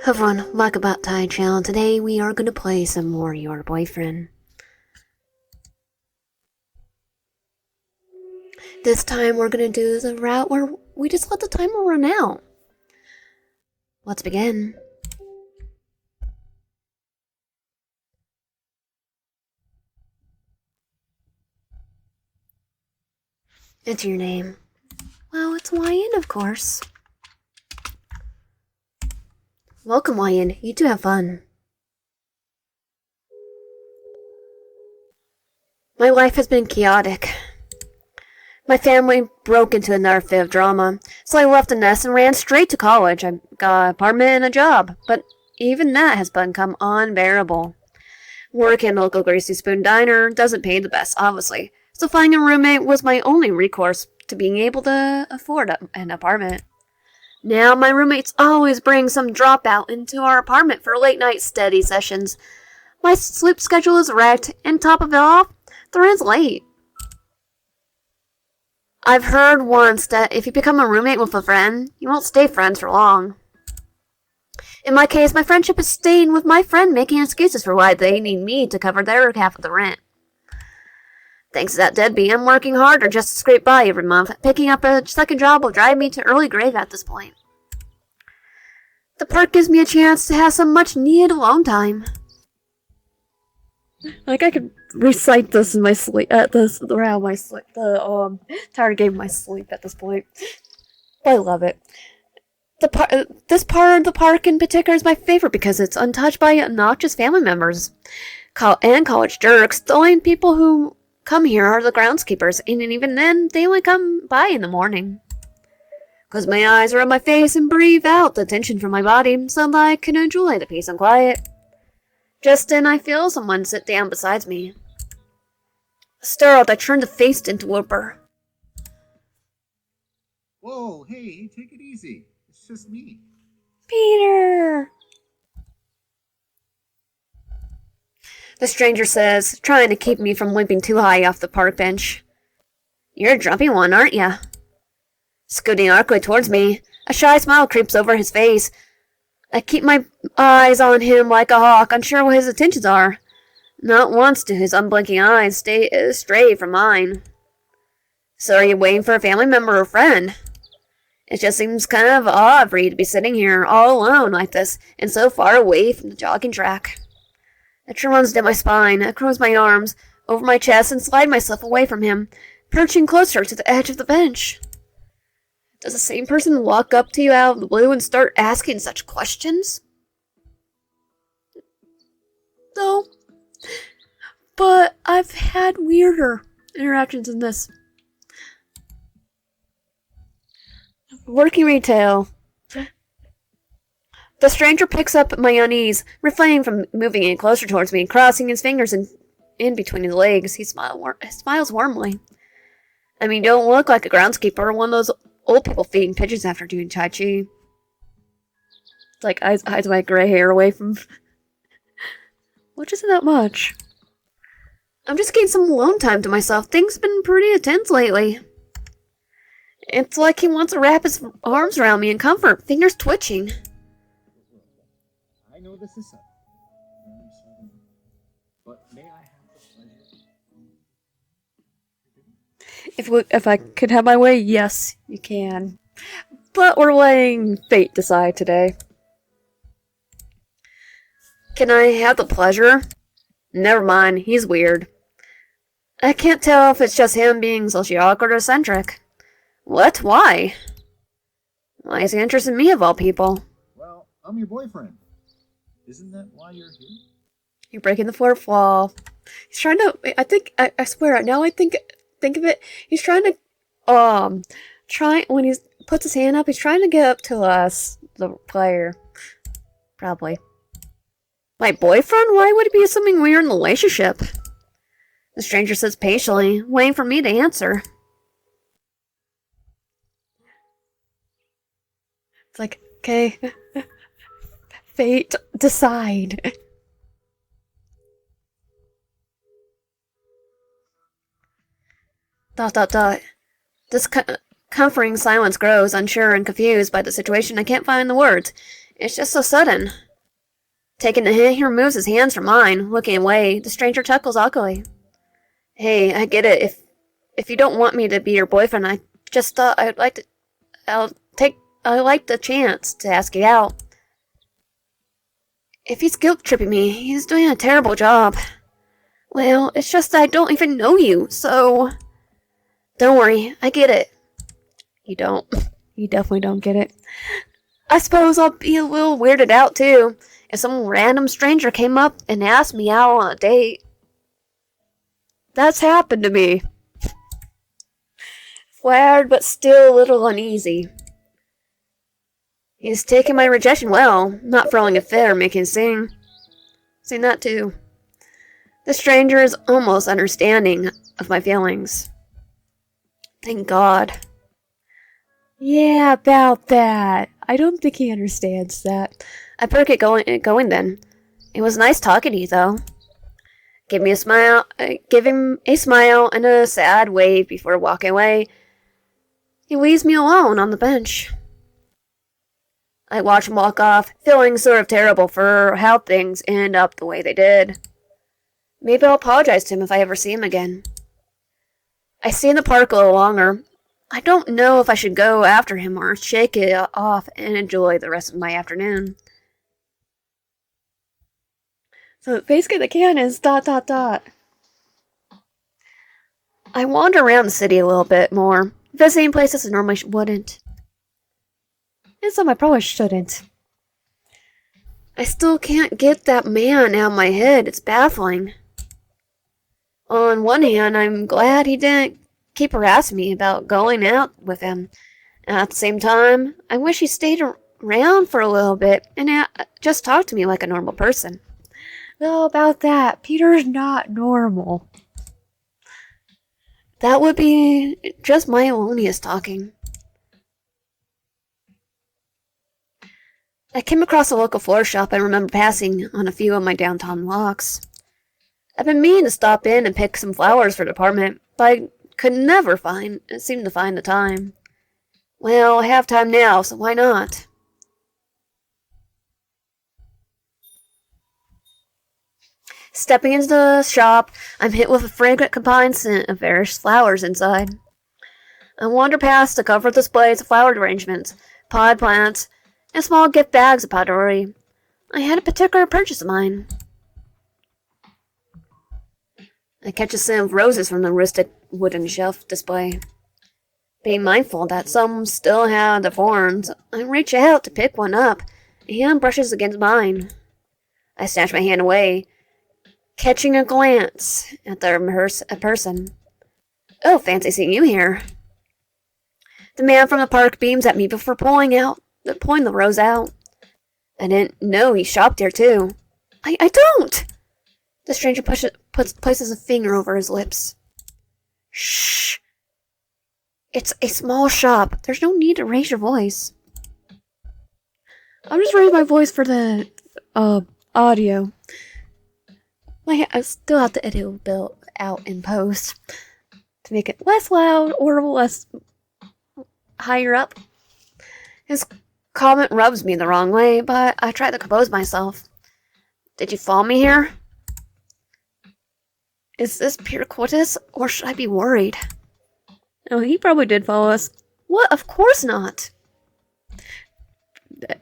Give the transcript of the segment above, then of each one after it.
Everyone, welcome back to my channel. Today we are going to play some more Your Boyfriend. This time we're going to do the route where we just let the timer run out. Let's begin. It's your name. Well, it's Wyan, of course. Welcome, Wyan. You two have fun. My life has been chaotic. My family broke into another fit of drama, so I left the nest and ran straight to college. I got an apartment and a job, but even that has become unbearable. Work in a local Greasy Spoon diner doesn't pay the best, obviously, so finding a roommate was my only recourse to being able to afford an apartment. Now my roommates always bring some dropout into our apartment for late-night study sessions. My sleep schedule is wrecked, and top of it all, the rent's late. I've heard once that if you become a roommate with a friend, you won't stay friends for long. In my case, my friendship is staying with my friend making excuses for why they need me to cover their half of the rent. Thanks to that deadbeat, I'm working harder just to scrape by every month. Picking up a second job will drive me to early grave at this point. The park gives me a chance to have some much-needed alone time. Like I could recite this in my sleep around my sleep. The entire game of my sleep at this point. I love it. This part of the park in particular is my favorite because it's untouched by obnoxious family members and college jerks. The only people who come here are the groundskeepers, and even then, they only come by in the morning. Close my eyes, rub my face, and breathe out the tension from my body so that I can enjoy the peace and quiet. Just then, I feel someone sit down beside me. Startled, I turn to face into Whooper. Whoa, hey, take it easy. It's just me. Peter! The stranger says, trying to keep me from limping too high off the park bench. You're a jumpy one, aren't ya? Scooting awkwardly towards me, a shy smile creeps over his face. I keep my eyes on him like a hawk, unsure what his intentions are. Not once do his unblinking eyes stray from mine. So are you waiting for a family member or friend? It just seems kind of odd for you to be sitting here all alone like this, and so far away from the jogging track. A chill runs down my spine, across my arms, over my chest, and slide myself away from him, perching closer to the edge of the bench. Does the same person walk up to you out of the blue and start asking such questions? No. But I've had weirder interactions in this. Working retail. The stranger picks up my unease, refraining from moving in closer towards me, crossing his fingers in between his legs. He smiles warmly. I mean, you don't look like a groundskeeper or one of those old people feeding pigeons after doing Tai Chi. It's like, hides my gray hair away from... Which isn't that much. I'm just getting some alone time to myself. Things have been pretty intense lately. It's like he wants to wrap his arms around me in comfort, fingers twitching. I know this is sad, but may I have the pleasure? If I could have my way, yes, you can. But we're letting fate decide today. Can I have the pleasure? Never mind, he's weird. I can't tell if it's just him being socially awkward or eccentric. What? Why? Why is he interested in me of all people? Well, I'm your boyfriend. Isn't that why you're here? You're breaking the fourth wall. He's trying to... I swear, now I think of it, he's trying to... when he puts his hand up, he's trying to get up to us, the player. Probably. My boyfriend? Why would he be assuming we're in a relationship? The stranger says patiently, waiting for me to answer. It's like, okay, fate, decide. Dot dot dot. This comforting silence grows, unsure and confused by the situation. I can't find the words. It's just so sudden. Taking the hint, he removes his hands from mine. Looking away, the stranger chuckles awkwardly. Hey, I get it. If you don't want me to be your boyfriend, I just thought I'd like to. I like the chance to ask you out. If he's guilt tripping me, he's doing a terrible job. Well, it's just that I don't even know you, so. Don't worry, I get it. You don't. You definitely don't get it. I suppose I'll be a little weirded out too if some random stranger came up and asked me out on a date. That's happened to me. Flattered but still a little uneasy. He's taking my rejection well, not throwing a fit or making a scene. Seen that too. The stranger is almost understanding of my feelings. Thank God. Yeah, about that. I don't think he understands that. I better get going then. It was nice talking to you, though. Give him a smile and a sad wave before walking away. He leaves me alone on the bench. I watch him walk off, feeling sort of terrible for how things end up the way they did. Maybe I'll apologize to him if I ever see him again. I stay in the park a little longer. I don't know if I should go after him or shake it off and enjoy the rest of my afternoon. So basically the can is ... I wander around the city a little bit more, visiting places I normally wouldn't. And some I probably shouldn't. I still can't get that man out of my head. It's baffling. On one hand, I'm glad he didn't keep harassing me about going out with him. And at the same time, I wish he stayed around for a little bit and just talked to me like a normal person. Well, about that, Peter's not normal. That would be just my Elonius talking. I came across a local flower shop and remember passing on a few of my downtown walks. I've been meaning to stop in and pick some flowers for the apartment, but I could never seem to find the time. Well, I have time now, so why not? Stepping into the shop, I'm hit with a fragrant combined scent of various flowers inside. I wander past the covered displays of flower arrangements, potted plants, and small gift bags of pottery. I had a particular purchase of mine. I catch a scent of roses from the rustic wooden shelf display. Being mindful that some still had the thorns, I reach out to pick one up. A hand brushes against mine. I snatch my hand away, catching a glance at the person. Oh, fancy seeing you here. The man from the park beams at me before pulling the rose out. I didn't know he shopped here, too. I don't! The stranger places a finger over his lips. Shh! It's a small shop. There's no need to raise your voice. I'll just raise my voice for the audio. I still have to edit it out in post to make it less loud or less higher up. His comment rubs me the wrong way, but I try to compose myself. Did you follow me here? Is this pure coitus, or should I be worried? Oh, he probably did follow us. What? Of course not.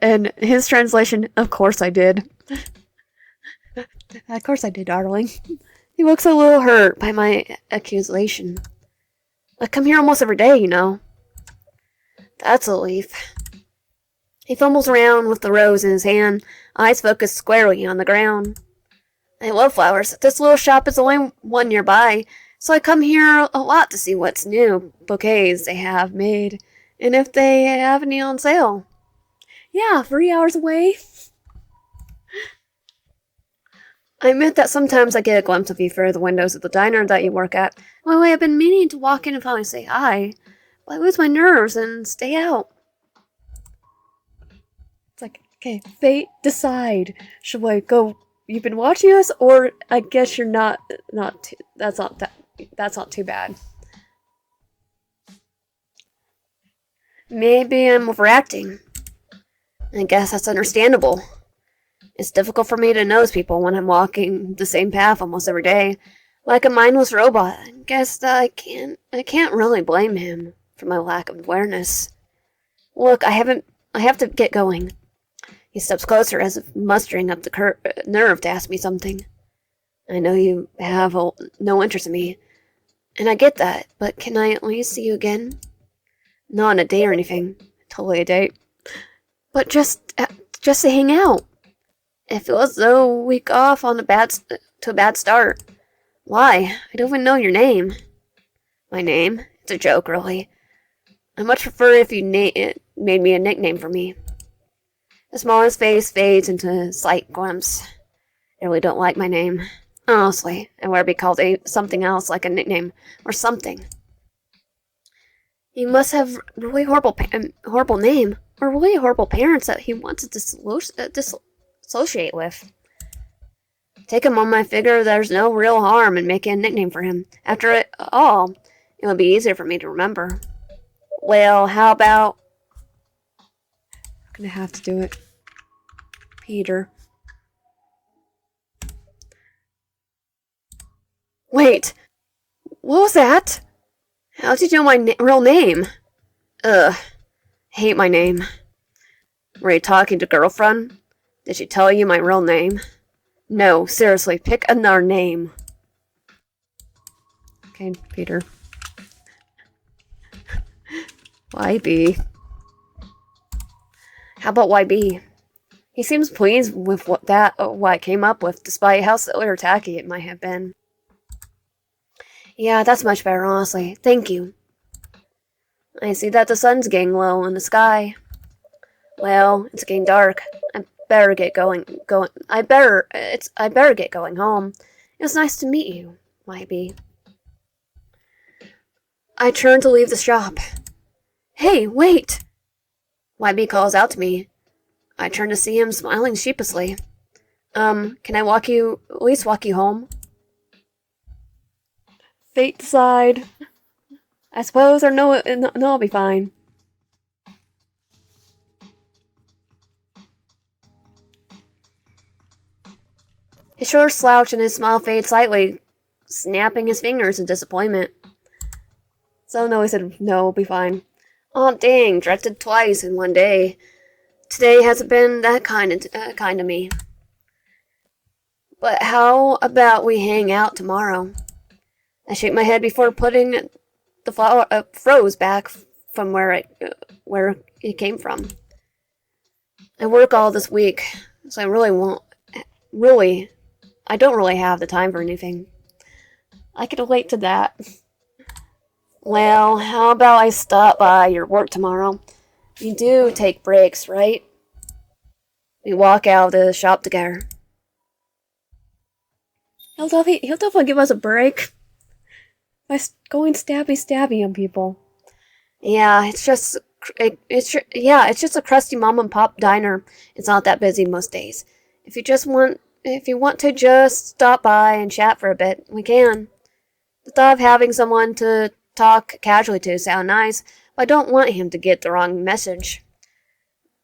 And his translation, of course I did. Of course I did, darling. He looks a little hurt by my accusation. I come here almost every day, you know. That's a relief. He fumbles around with the rose in his hand, eyes focused squarely on the ground. I love flowers. This little shop is the only one nearby, so I come here a lot to see what's new bouquets they have made, and if they have any on sale. Yeah, 3 hours away. I admit that sometimes I get a glimpse of you through the windows of the diner that you work at. Well, I've been meaning to walk in and finally say hi, but I lose my nerves and stay out. It's like, okay, fate, decide. Should I go? You've been watching us, or I guess you're not that's not too bad. Maybe I'm overacting. I guess that's understandable. It's difficult for me to notice people when I'm walking the same path almost every day, like a mindless robot. I guess that I can't really blame him for my lack of awareness. Look, I have to get going. He steps closer as if mustering up the nerve to ask me something. I know you have no interest in me, and I get that, but can I at least see you again? Not on a date or anything. Totally a date. But just to hang out. It feels as though we got off on to a bad start. Why? I don't even know your name. My name? It's a joke, really. I much prefer if you made me a nickname for me. The smallest face fades into a slight glimpse. I really don't like my name. Honestly, I'd rather be called something else, like a nickname or something. He must have really horrible name, or really horrible parents that he wants to dissociate with. Take a moment, I figure there's no real harm in making a nickname for him. After it all, it would be easier for me to remember. Well, how about... I'm gonna have to do it. Peter. Wait! What was that? How did you know my real name? Ugh. Hate my name. Were you talking to girlfriend? Did she tell you my real name? No, seriously, pick another name. Okay, Peter. YB. How about YB? He seems pleased with what I came up with, despite how silly or tacky it might have been. Yeah, that's much better, honestly. Thank you. I see that the sun's getting low in the sky. Well, it's getting dark. I better get I better get going home. It was nice to meet you, YB. I turn to leave the shop. Hey, wait! YB calls out to me. I turn to see him smiling sheepishly. Can I at least walk you home? Fate side. I suppose, or no, I'll be fine. His shoulders slouch and his smile fades slightly, snapping his fingers in disappointment. So no, he said, no, I'll be fine. Oh dang, directed twice in one day. Today hasn't been that kind to me. But how about we hang out tomorrow? I shake my head before putting the froze back from where it came from. I work all this week, so I don't really have the time for anything. I can relate to that. Well, how about I stop by your work tomorrow? You do take breaks, right? We walk out of the shop together. He'll definitely give us a break by going stabby on people. Yeah, it's just a crusty mom and pop diner. It's not that busy most days. If you want to just stop by and chat for a bit, we can. The thought of having someone to talk casually to sound nice, but I don't want him to get the wrong message.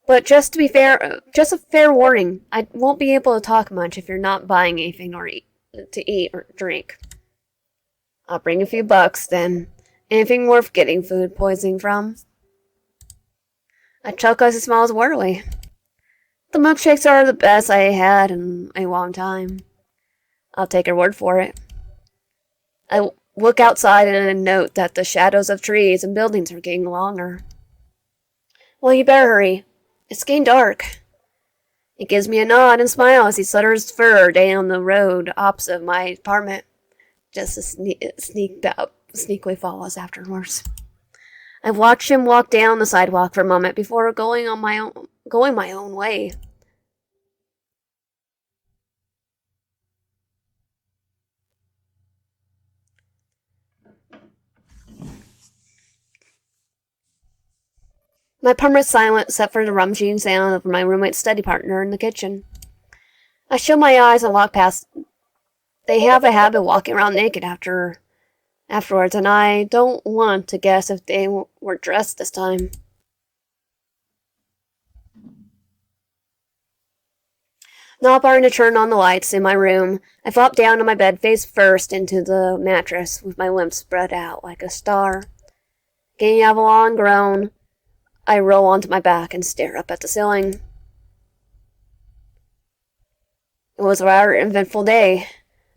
But just to be fair, just a fair warning, I won't be able to talk much if you're not buying anything to eat or drink. I'll bring a few bucks then. Anything worth getting food poisoning from? I chuckle as he smiles warily. The milkshakes are the best I had in a long time. I'll take her word for it. I look outside and note that the shadows of trees and buildings are getting longer. Well, you better hurry. It's getting dark. He gives me a nod and smile as he slutters further down the road opposite my apartment. Just to sneakily follow us afterwards. I watch him walk down the sidewalk for a moment before going my own way. My apartment's silent except for the rummaging sound of my roommate's study partner in the kitchen. I shut my eyes and walk past. They have a habit of walking around naked afterwards, and I don't want to guess if they were dressed this time. Not bothering to turn on the lights in my room, I flop down on my bed face first into the mattress with my limbs spread out like a star. Getting out of a long groan, I roll onto my back and stare up at the ceiling. It was a rather eventful day.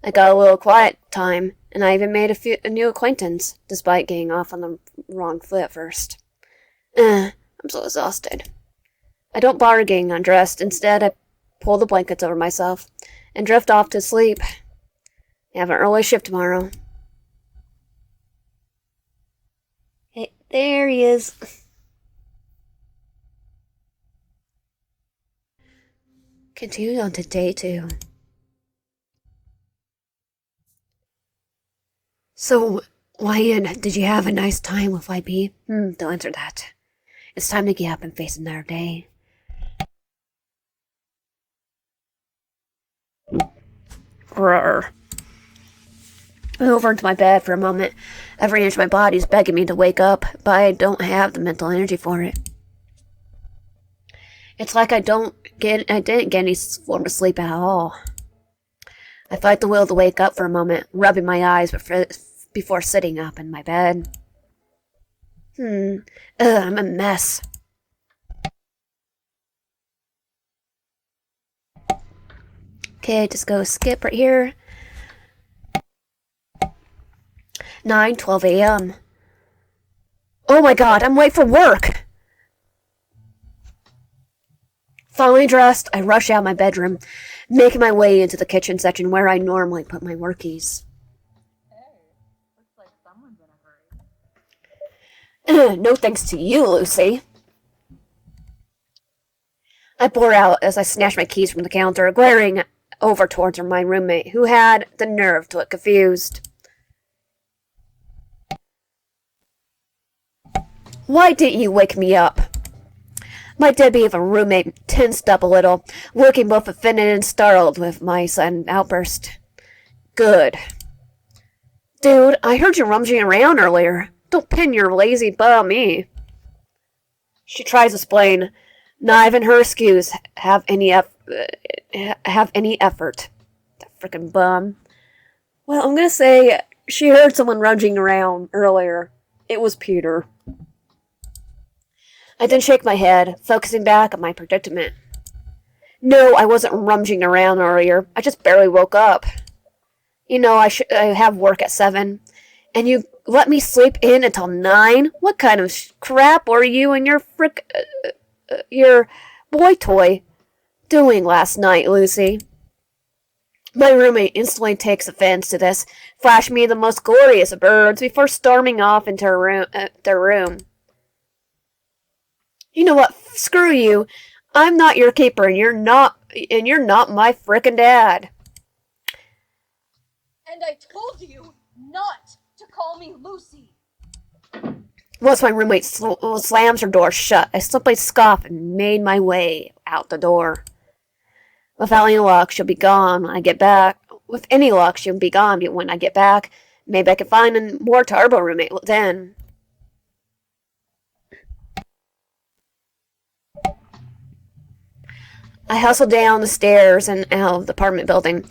I got a little quiet time, and I even made a new acquaintance, despite getting off on the wrong foot at first. I'm so exhausted. I don't bother getting undressed. Instead, I pull the blankets over myself and drift off to sleep. I have an early shift tomorrow. Hey, there he is. Continued on to day 2. So, Wyan, did you have a nice time with YB? Don't answer that. It's time to get up and face another day. Roar. I move over into my bed for a moment. Every inch of my body is begging me to wake up, but I don't have the mental energy for it. It's like I didn't get any form of sleep at all. I fight the will to wake up for a moment, rubbing my eyes before sitting up in my bed. I'm a mess. Okay, just go skip right here. 9:12 a.m. Oh my god, I'm late for work! Finally dressed, I rush out of my bedroom, making my way into the kitchen section where I normally put my workies. Looks like someone's in a hurry. No thanks to you, Lucy. I bore out as I snatched my keys from the counter, glaring over towards my roommate, who had the nerve to look confused. Why didn't you wake me up? My deadbeat of a roommate tensed up a little, looking both offended and startled with my sudden outburst. Good. Dude, I heard you rummaging around earlier. Don't pin your lazy butt on me. She tries to explain. Not even her excuse have any effort. That frickin' bum. Well, I'm gonna say she heard someone rummaging around earlier. It was Peter. I then shake my head, focusing back on my predicament. No, I wasn't rummaging around earlier. I just barely woke up. You know, I have work at 7. And you let me sleep in until 9? What kind of crap were you and your your boy toy doing last night, Lucy? My roommate instantly takes offense to this, flashing me the most glorious of birds before storming off into their room. You know what? Screw you. I'm not your keeper, and you're not my frickin' dad. And I told you not to call me Lucy. Once my roommate slams her door shut, I simply scoff and made my way out the door. Without any luck, she'll be gone when I get back. With any luck, she'll be gone when I get back. Maybe I can find a more turbo roommate then. I hustle down the stairs and out of the apartment building.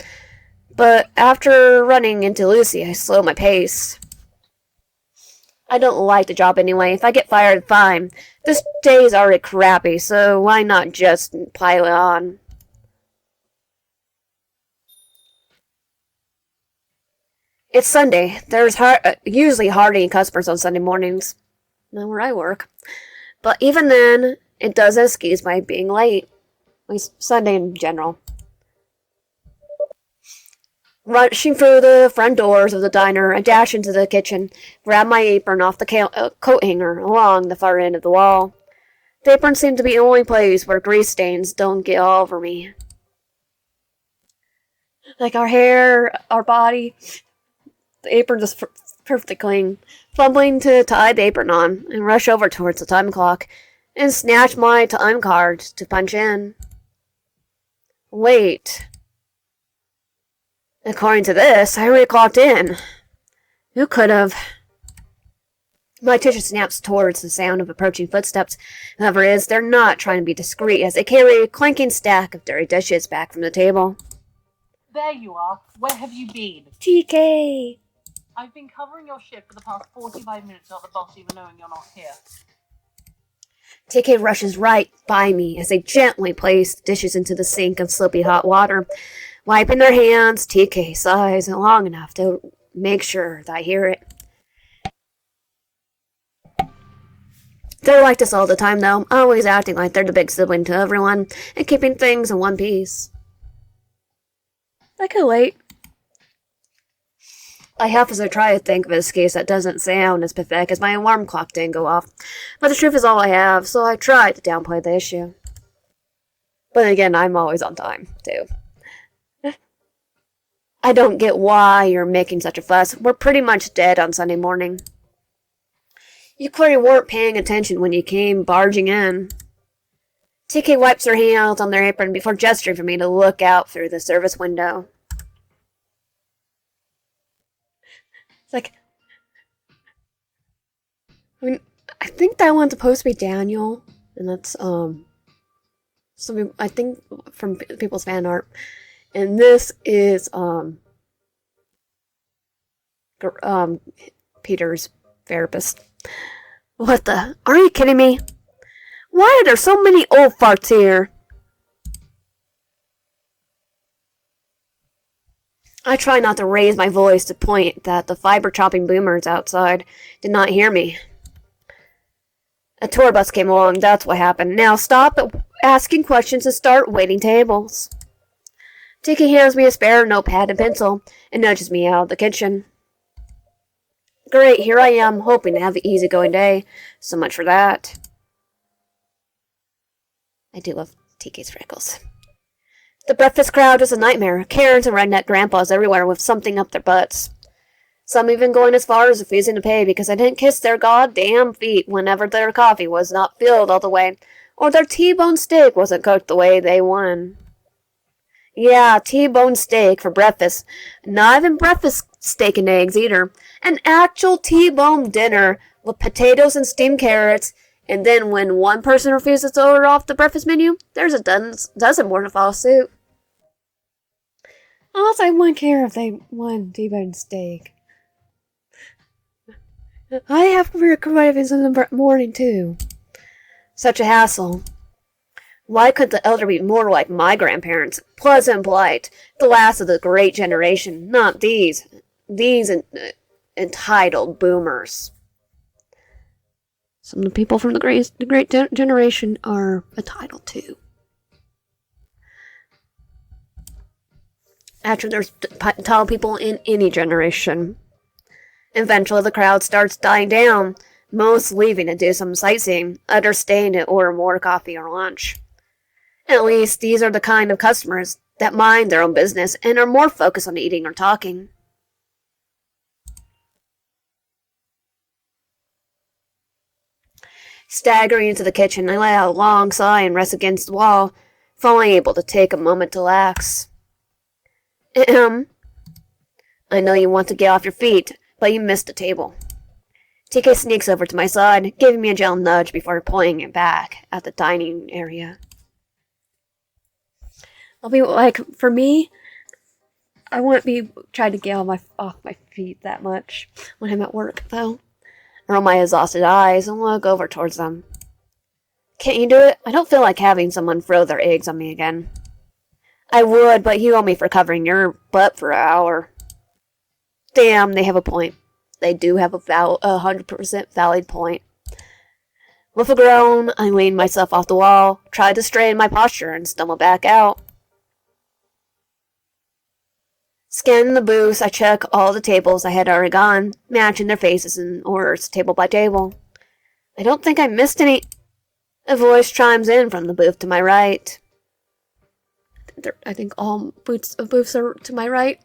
But after running into Lucy, I slow my pace. I don't like the job anyway. If I get fired, fine. This day is already crappy, so why not just pile it on? It's Sunday. There's usually hardly any customers on Sunday mornings. Not where I work. But even then, it doesn't excuse my being late. At least Sunday in general. Rushing through the front doors of the diner, I dash into the kitchen, grab my apron off the coat hanger along the far end of the wall. The apron seemed to be the only place where grease stains don't get all over me. Like our hair, our body, the apron just perfectly clean. Fumbling to tie the apron on, and rush over towards the time clock, and snatch my time card to punch in. Wait. According to this, I already clocked in. Who could have? My tissue snaps towards the sound of approaching footsteps. Whoever it is, they're not trying to be discreet as they carry a clanking stack of dirty dishes back from the table. There you are. Where have you been? TK! I've been covering your shift for the past 45 minutes without the boss even knowing you're not here. TK rushes right by me as they gently place the dishes into the sink of soapy hot water. Wiping their hands, TK sighs long enough to make sure that I hear it. They're like this all the time, though, always acting like they're the big sibling to everyone and keeping things in one piece. I could wait. I half as I try to think of a excuse that doesn't sound as pathetic as my alarm clock didn't go off. But the truth is all I have, so I try to downplay the issue. But again, I'm always on time, too. I don't get why you're making such a fuss. We're pretty much dead on Sunday morning. You clearly weren't paying attention when you came barging in. TK wipes her hands on their apron before gesturing for me to look out through the service window. It's like, I think that one's supposed to be Daniel, and that's something I think from people's fan art, and this is Peter's therapist. What the? Are you kidding me? Why are there so many old farts here? I try not to raise my voice to point that the fiber-chopping boomers outside did not hear me. A tour bus came along, that's what happened. Now stop asking questions and start waiting tables. Tiki hands me a spare notepad and pencil and nudges me out of the kitchen. Great, here I am, hoping to have an easygoing day. So much for that. I do love TK's freckles. The breakfast crowd is a nightmare. Karens and redneck grandpas everywhere with something up their butts. Some even going as far as refusing to pay because I didn't kiss their goddamn feet whenever their coffee was not filled all the way, or their T-bone steak wasn't cooked the way they wanted. Yeah, T-bone steak for breakfast. Not even breakfast steak and eggs either. An actual T-bone dinner with potatoes and steamed carrots. And then when one person refuses to order off the breakfast menu, there's a dozen more to follow suit. Also, I wouldn't care if they want T-bone steak. I have microwaves in the morning too. Such a hassle. Why couldn't the elder be more like my grandparents? Pleasant and polite. The last of the great generation. Not these. Entitled boomers. Some of the people from the great generation are entitled too. Actually, there's entitled people in any generation. Eventually, the crowd starts dying down. Most leaving to do some sightseeing. Others staying to order more coffee or lunch. At least, these are the kind of customers that mind their own business and are more focused on eating or talking. Staggering into the kitchen, I let out a long sigh and rest against the wall, finally able to take a moment to relax. I know you want to get off your feet, but you missed the table. TK sneaks over to my side, giving me a gentle nudge before pulling it back at the dining area. I'll be like, for me, I wouldn't be trying to get off my feet that much when I'm at work, though. I roll my exhausted eyes and look over towards them. Can't you do it? I don't feel like having someone throw their eggs on me again. I would, but you owe me for covering your butt for an hour. Damn, they have a point. They do have a 100% valid point. With a groan, I leaned myself off the wall, tried to straighten my posture, and stumbled back out. Scanning the booths, I check all the tables I had already gone, matching their faces and orders table by table. I don't think I missed any. A voice chimes in from the booth to my right. I think all booths are to my right.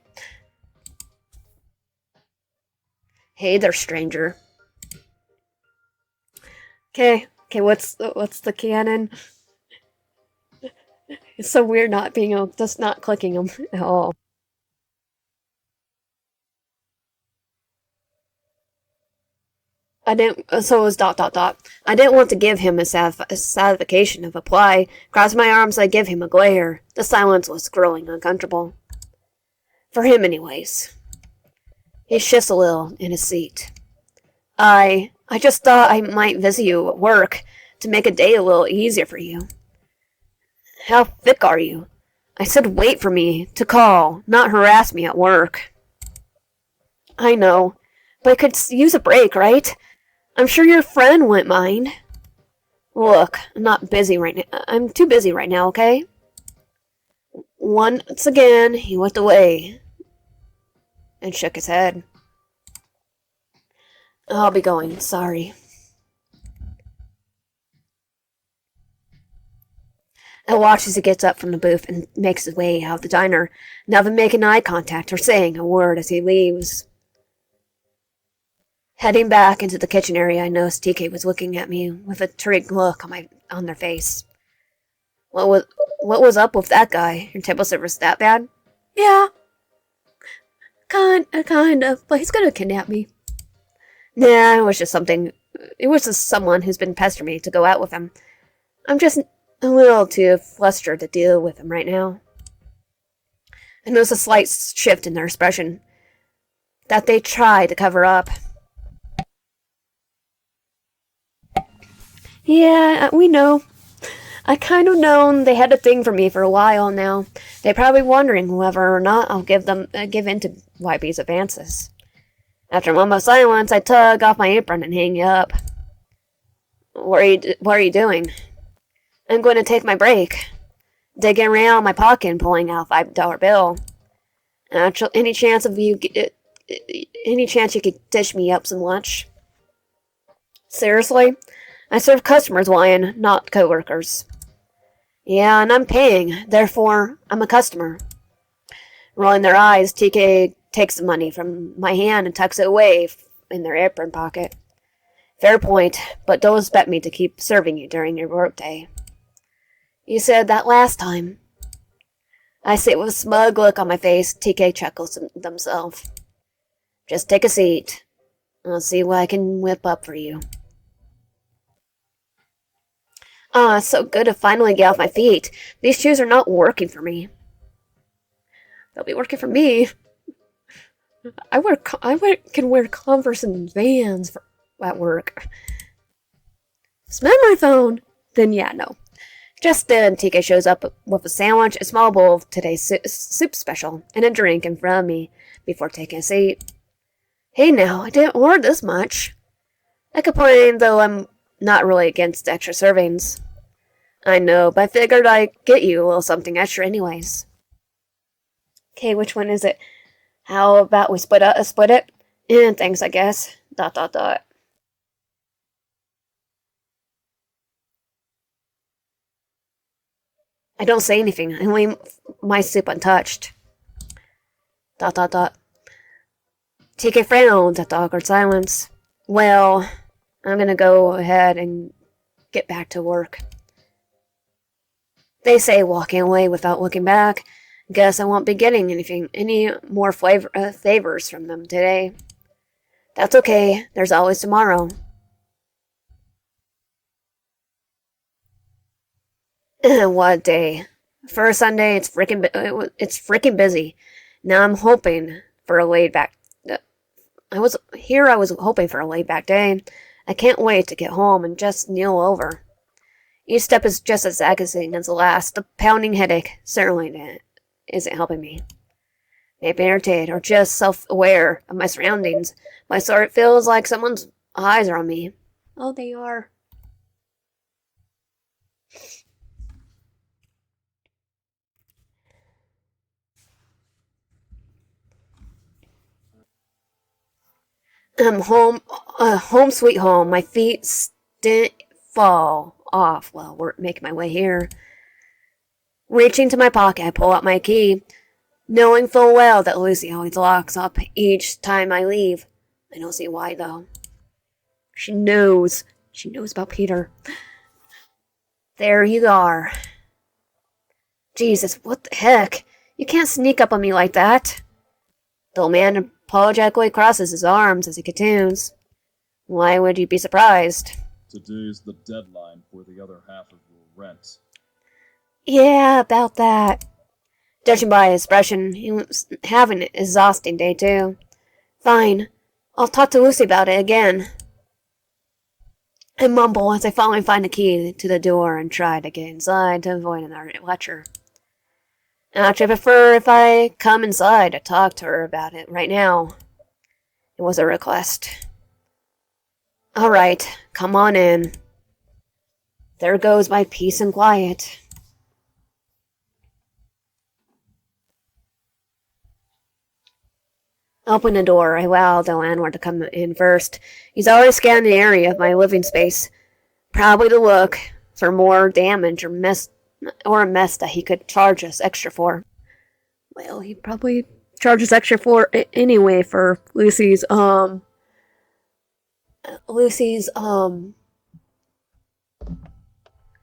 Hey there, stranger. Okay, what's the canon? It's so weird not being able, just not clicking them at all. I didn't, so it was ... I didn't want to give him a satisfaction of apply. Cross my arms, I give him a glare. The silence was growing uncomfortable. For him, anyways. He shifts a little in his seat. I just thought I might visit you at work to make a day a little easier for you. How thick are you? I said wait for me to call, not harass me at work. I know, but I could use a break, right? I'm sure your friend wouldn't mind. Look, I'm not busy right now. I'm too busy right now, okay? Once again, he looked away and shook his head. I'll be going, sorry. I watch as he gets up from the booth and makes his way out of the diner, never making eye contact or saying a word as he leaves. Heading back into the kitchen area, I noticed TK was looking at me with a intrigued look on their face. What was up with that guy? Your table service that bad? Yeah. Kind of, but he's gonna kidnap me. Nah, it was just someone who's been pestering me to go out with him. I'm just a little too flustered to deal with him right now. I noticed a slight shift in their expression that they try to cover up. Yeah, we know. I kind of known they had a thing for me for a while now. They're probably wondering whether or not I'll give in to YB's advances. After a moment of silence, I tug off my apron and hang up. What are you doing? I'm going to take my break. Digging around my pocket and pulling out a $5 bill. Any chance you could dish me up some lunch? Seriously? I serve customers, Wyan, not coworkers. Yeah, and I'm paying. Therefore, I'm a customer. Rolling their eyes, TK takes the money from my hand and tucks it away in their apron pocket. Fair point, but don't expect me to keep serving you during your workday. You said that last time. I sit with a smug look on my face. TK chuckles themselves. Just take a seat. I'll see what I can whip up for you. It's so good to finally get off my feet. These shoes are not working for me. They'll be working for me. I can wear Converse and Vans at work. Smell my phone. Then yeah, no. Just then, TK shows up with a sandwich, a small bowl of today's soup special, and a drink in front of me before taking a seat. Hey now, I didn't order this much. I complain, though I'm not really against extra servings. I know, but I figured I'd get you a little something extra anyways. Okay, which one is it? How about we split it? And thanks, I guess. ... I don't say anything. I leave my soup untouched. ... TK frowns at the awkward silence. Well, I'm gonna go ahead and get back to work. They say walking away without looking back. Guess I won't be getting any more favors from them today. That's okay. There's always tomorrow. What a day. For a Sunday, it's freaking busy. Now I'm hoping for a laid back. I was hoping for a laid back day. I can't wait to get home and just kneel over. Each step is just as aggravating as the last. The pounding headache certainly isn't helping me. Maybe irritated or just self-aware of my surroundings, but so it feels like someone's eyes are on me. Oh, they are. I'm home, home sweet home. My feet fall off while we're making my way here. Reaching to my pocket, I pull out my key, knowing full well that Lucy always locks up each time I leave. I don't see why, though. She knows. She knows about Peter. There you are. Jesus, what the heck? You can't sneak up on me like that. The old man apologetically crosses his arms as he continues. Why would you be surprised? Today's the deadline for the other half of your rent. Yeah, about that. Judging by his expression, he was having an exhausting day too. Fine. I'll talk to Lucy about it again. I mumble as I finally find the key to the door and try to get inside to avoid another lecture. Actually, I prefer if I come inside to talk to her about it right now. It was a request. Alright, come on in. There goes my peace and quiet. Open the door, I allow the landlord to come in first. He's already scanned the area of my living space, probably to look for more damage or a mess that he could charge us extra for. Well, he probably charges extra for it anyway for Lucy's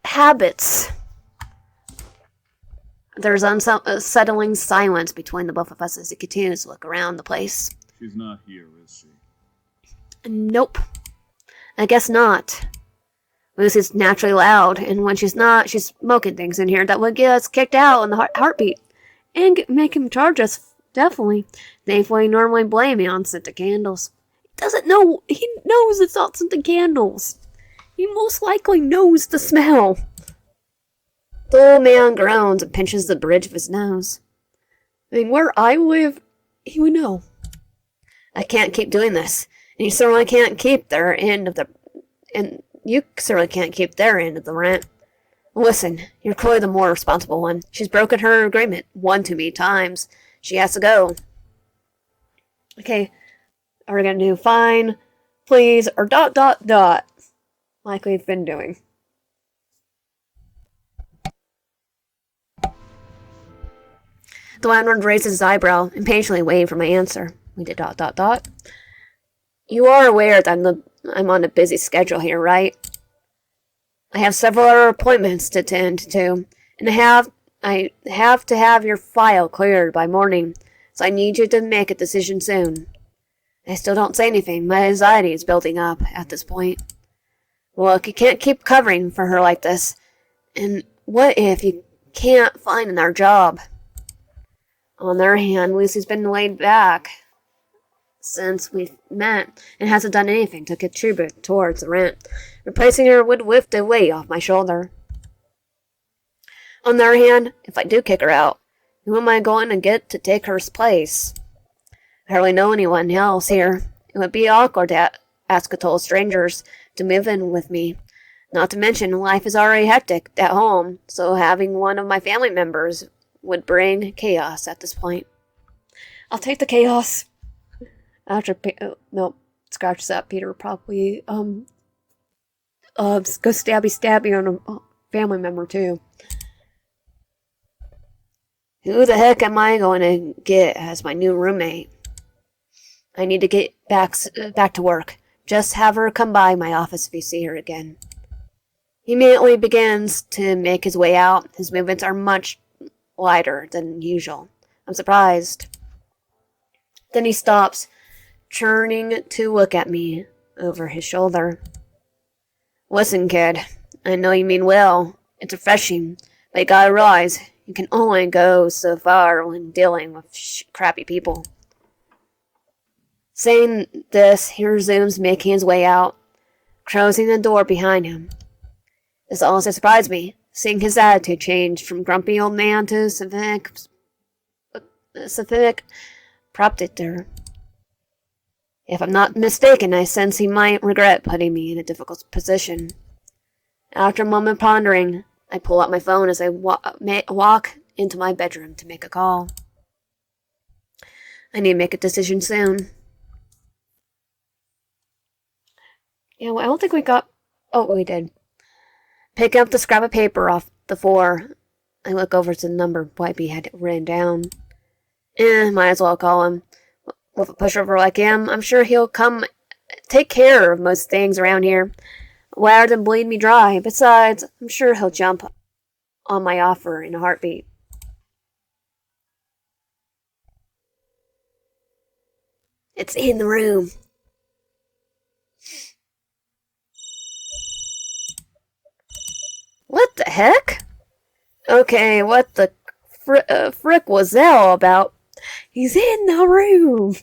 habits. There's unsettling silence between the both of us as he continues to look around the place. She's not here, is she? Nope. I guess not. Lucy's naturally loud, and when she's not, she's smoking things in here that would get us kicked out in the heartbeat. And make him charge us, definitely. Thankfully, normally blame me on scented candles. He doesn't know. He knows it's not scented candles. He most likely knows the smell. The old man groans and pinches the bridge of his nose. I mean, where I live, he would know. I can't keep doing this, and you certainly can't keep their end of the... And you certainly can't keep their end of the rent. Listen, you're clearly the more responsible one. She's broken her agreement one too many times. She has to go. Okay, are we gonna do fine, please, or ... like we've been doing? The landlord raises his eyebrow, impatiently waiting for my answer. We did ... You are aware that I'm on a busy schedule here, right? I have several other appointments to attend to, and I have to have your file cleared by morning, so I need you to make a decision soon. I still don't say anything. My anxiety is building up at this point. Look, you can't keep covering for her like this. And what if you can't find another job? On the other hand, Lucy's been laid back since we met and hasn't done anything to contribute towards the rent. Replacing her would lift the weight off my shoulder. On the other hand, if I do kick her out, who am I going to get to take her place? I hardly know anyone else here. It would be awkward to ask a total strangers to move in with me. Not to mention, life is already hectic at home, so having one of my family members would bring chaos at this point. I'll take the chaos. After scratches that, Peter probably go stabby on a family member too. Who the heck am I going to get as my new roommate? I need to get back to work. Just have her come by my office if you see her again. He immediately begins to make his way out. His movements are much lighter than usual. I'm surprised. Then he stops, turning to look at me over his shoulder. Listen, kid, I know you mean well. It's refreshing, but you gotta realize you can only go so far when dealing with crappy people. Saying this, he resumes making his way out, closing the door behind him. This also surprised me, seeing his attitude change from grumpy old man to sympathetic protector. If I'm not mistaken, I sense he might regret putting me in a difficult position. After a moment pondering, I pull out my phone as I walk into my bedroom to make a call. I need to make a decision soon. Yeah, well, I don't think we got... Oh, we did. Pick up the scrap of paper off the floor. I look over to the number Wipey had written down. Might as well call him. With a pushover like him, I'm sure he'll come take care of most things around here, rather than bleed me dry. Besides, I'm sure he'll jump on my offer in a heartbeat. It's in the room. heck? Okay, what the frick was that all about? He's in the room!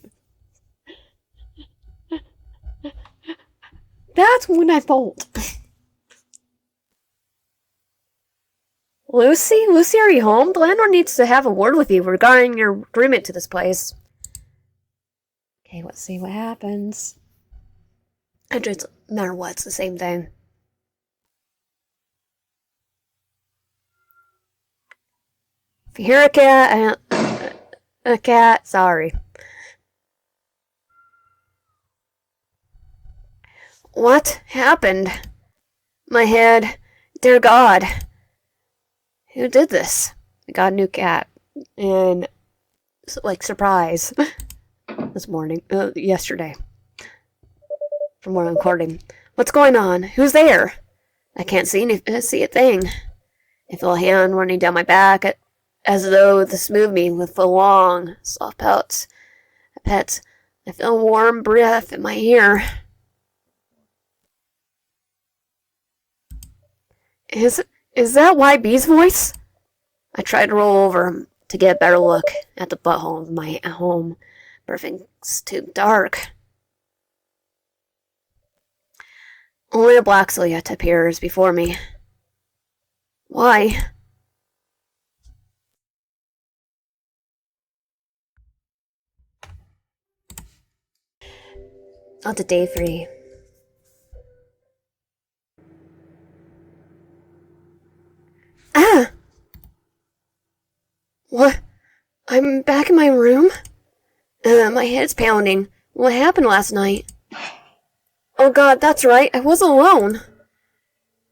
That's when I bolt. Lucy? Lucy, are you home? The landlord needs to have a word with you regarding your agreement to this place. Okay, let's see what happens. It doesn't matter what, it's the same thing. If you hear a cat, sorry. What happened? My head. Dear God. Who did this? I got a new cat. And, like, surprise. This morning. Yesterday. From where I'm recording. What's going on? Who's there? I can't see a thing. I feel a hand running down my back as though this moved me with the long, soft pets. I feel a warm breath in my ear. Is that YB's voice? I tried to roll over to get a better look at the butthole of my home, but everything's too dark. Only a black silhouette appears before me. Why? On to day 3. Ah! What? I'm back in my room? My head's pounding. What happened last night? Oh God, that's right, I wasn't alone.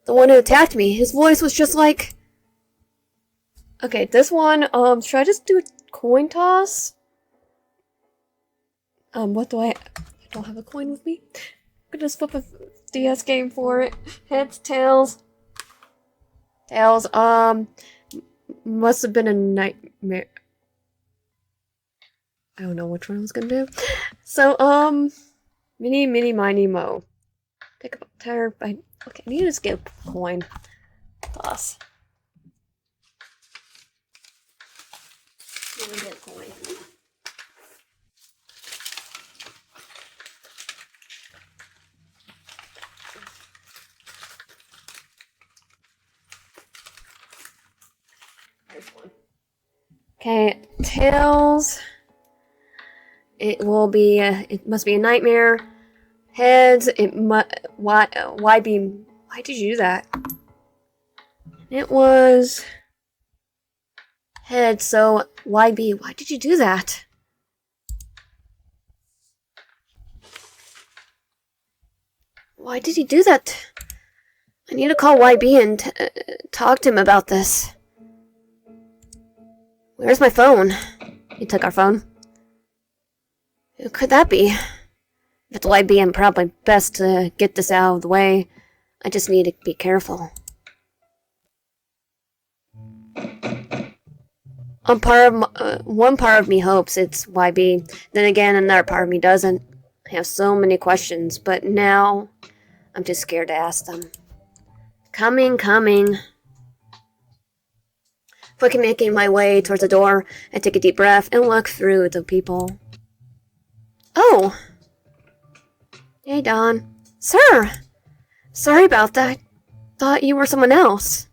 The one who attacked me, his voice was just like... Okay, this one, should I just do a coin toss? What do I don't have a coin with me. I'm gonna just flip a DS game for it. Heads, tails. Tails, must have been a nightmare. I don't know which one I was gonna do. So, mini, miny, mo. Pick up a tire. Okay, I need to just get a coin. Toss. Let me get a coin. Okay, tails. It will be. It must be a nightmare. Heads. Why did you do that? It was heads. So YB. Why did you do that? Why did he do that? I need to call YB and talk to him about this. Where's my phone? He took our phone. Who could that be? If it's YB, I'm probably best to get this out of the way. I just need to be careful. One part of me hopes it's YB. Then again, another part of me doesn't. I have so many questions, but now I'm too scared to ask them. Coming. Quickly making my way towards the door, I take a deep breath and look through the people. Oh! Hey, Don. Sir! Sorry about that. Thought you were someone else.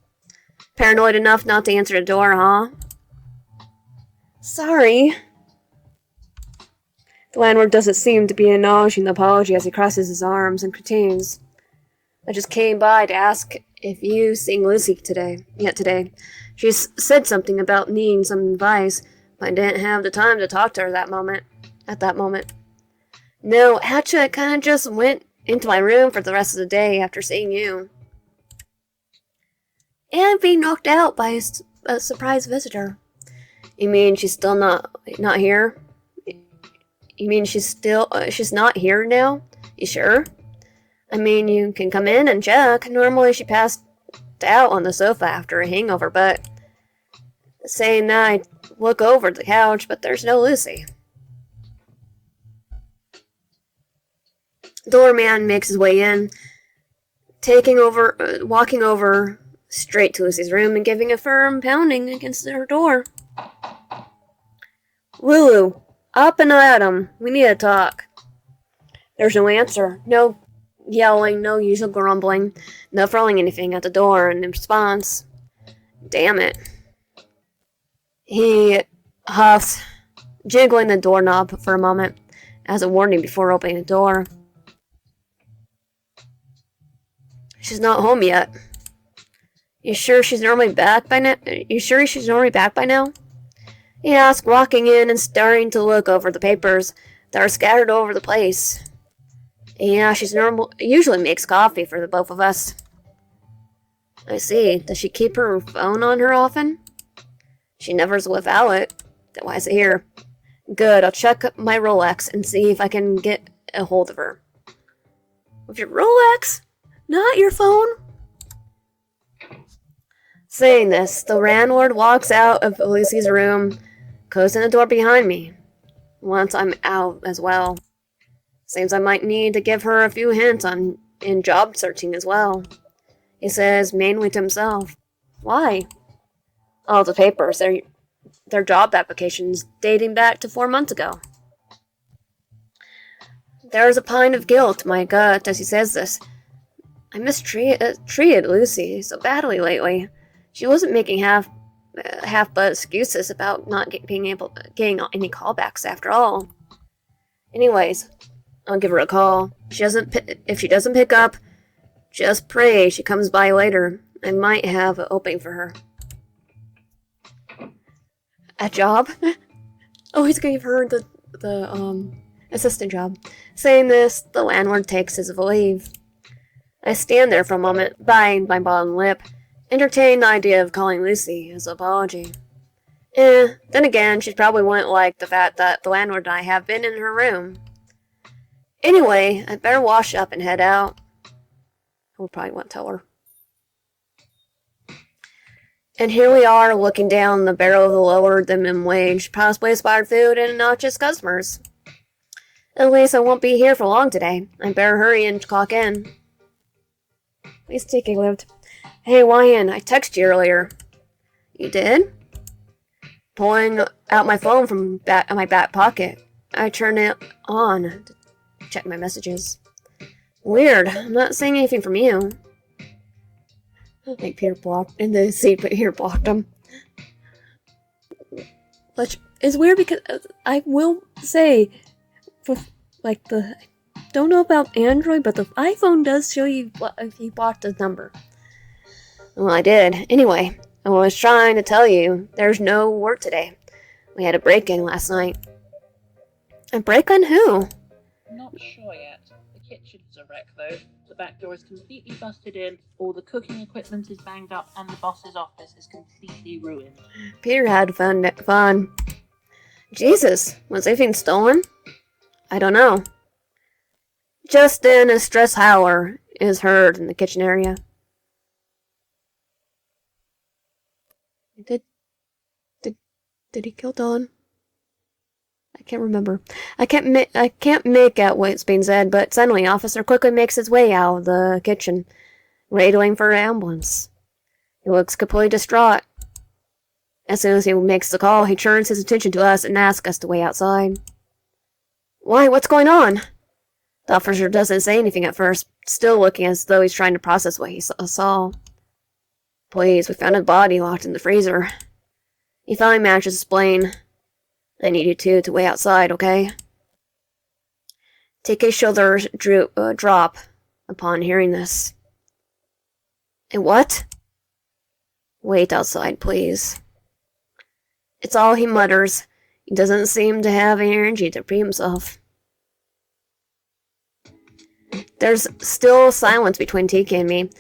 Paranoid enough not to answer the door, huh? Sorry. The landlord doesn't seem to be acknowledging the apology as he crosses his arms and continues. I just came by to ask if you've seen Lucy today. She said something about needing some advice, but I didn't have the time to talk to her at that moment. No, actually, I kind of just went into my room for the rest of the day after seeing you. And being knocked out by a surprise visitor. You mean she's still not here? You mean she's not here now? You sure? I mean, you can come in and check. Normally she passed out on the sofa after a hangover, but saying that I look over the couch, but there's no Lucy. Doorman makes his way in, walking over straight to Lucy's room and giving a firm pounding against her door. Lulu, up and at 'em. We need to talk. There's no answer. No yelling, no usual grumbling, no throwing anything at the door in response. Damn it. He huffs, jiggling the doorknob for a moment as a warning before opening the door. She's not home yet. You sure she's normally back by now? He asked, walking in and starting to look over the papers that are scattered over the place. Yeah, usually makes coffee for the both of us. I see. Does she keep her phone on her often? She never's without it. Then why is it here? Good, I'll check my Rolex and see if I can get a hold of her. With your Rolex? Not your phone? Saying this, the landlord walks out of Lucy's room, closing the door behind me. Once I'm out as well. Seems I might need to give her a few hints in job searching as well. He says mainly to himself. Why? All the papers, their job applications dating back to 4 months ago. There is a pint of guilt in my gut as he says this. I mistreated Lucy so badly lately. She wasn't making half but excuses about not getting any callbacks after all. Anyways, I'll give her a call. If she doesn't pick up, just pray she comes by later. I might have an opening for her. A job? Oh, he's gonna give her the assistant job. Saying this, the landlord takes his leave. I stand there for a moment, biting my bottom lip, entertaining the idea of calling Lucy as an apology. Then again, she probably wouldn't like the fact that the landlord and I have been in her room. Anyway, I'd better wash up and head out. I would probably want to tell her. And here we are, looking down the barrel of the lower than minimum wage, possibly expired food, and not just customers. At least I won't be here for long today. I better hurry and clock in. Please take a lift. Hey, Wyan, I texted you earlier. You did? Pulling out my phone from my back pocket, I turned it on to check my messages. Weird. I'm not seeing anything from you. I think Peter blocked in the seat, but Peter blocked him. Which is weird because I will say, don't know about Android, but the iPhone does show you if you blocked a number. Well, I did. Anyway, I was trying to tell you, there's no work today. We had a break-in last night. A break on who? Not sure yet. The kitchen's a wreck though. The back door is completely busted in, all the cooking equipment is banged up, and the boss's office is completely ruined. Peter had fun. Jesus, was anything stolen? I don't know. Just then, a stress howler is heard in the kitchen area. Did he kill Dawn? I can't remember. I can't make out what's being said, but suddenly, Officer quickly makes his way out of the kitchen, radioing for an ambulance. He looks completely distraught. As soon as he makes the call, he turns his attention to us and asks us to wait outside. Why? What's going on? The officer doesn't say anything at first, still looking as though he's trying to process what he saw. Please, we found a body locked in the freezer. He finally manages to explain. I need you two to wait outside, okay? Take a shoulder drop upon hearing this. And what? Wait outside, please. It's all he mutters. He doesn't seem to have any energy to free himself. There's still silence between Tika and me,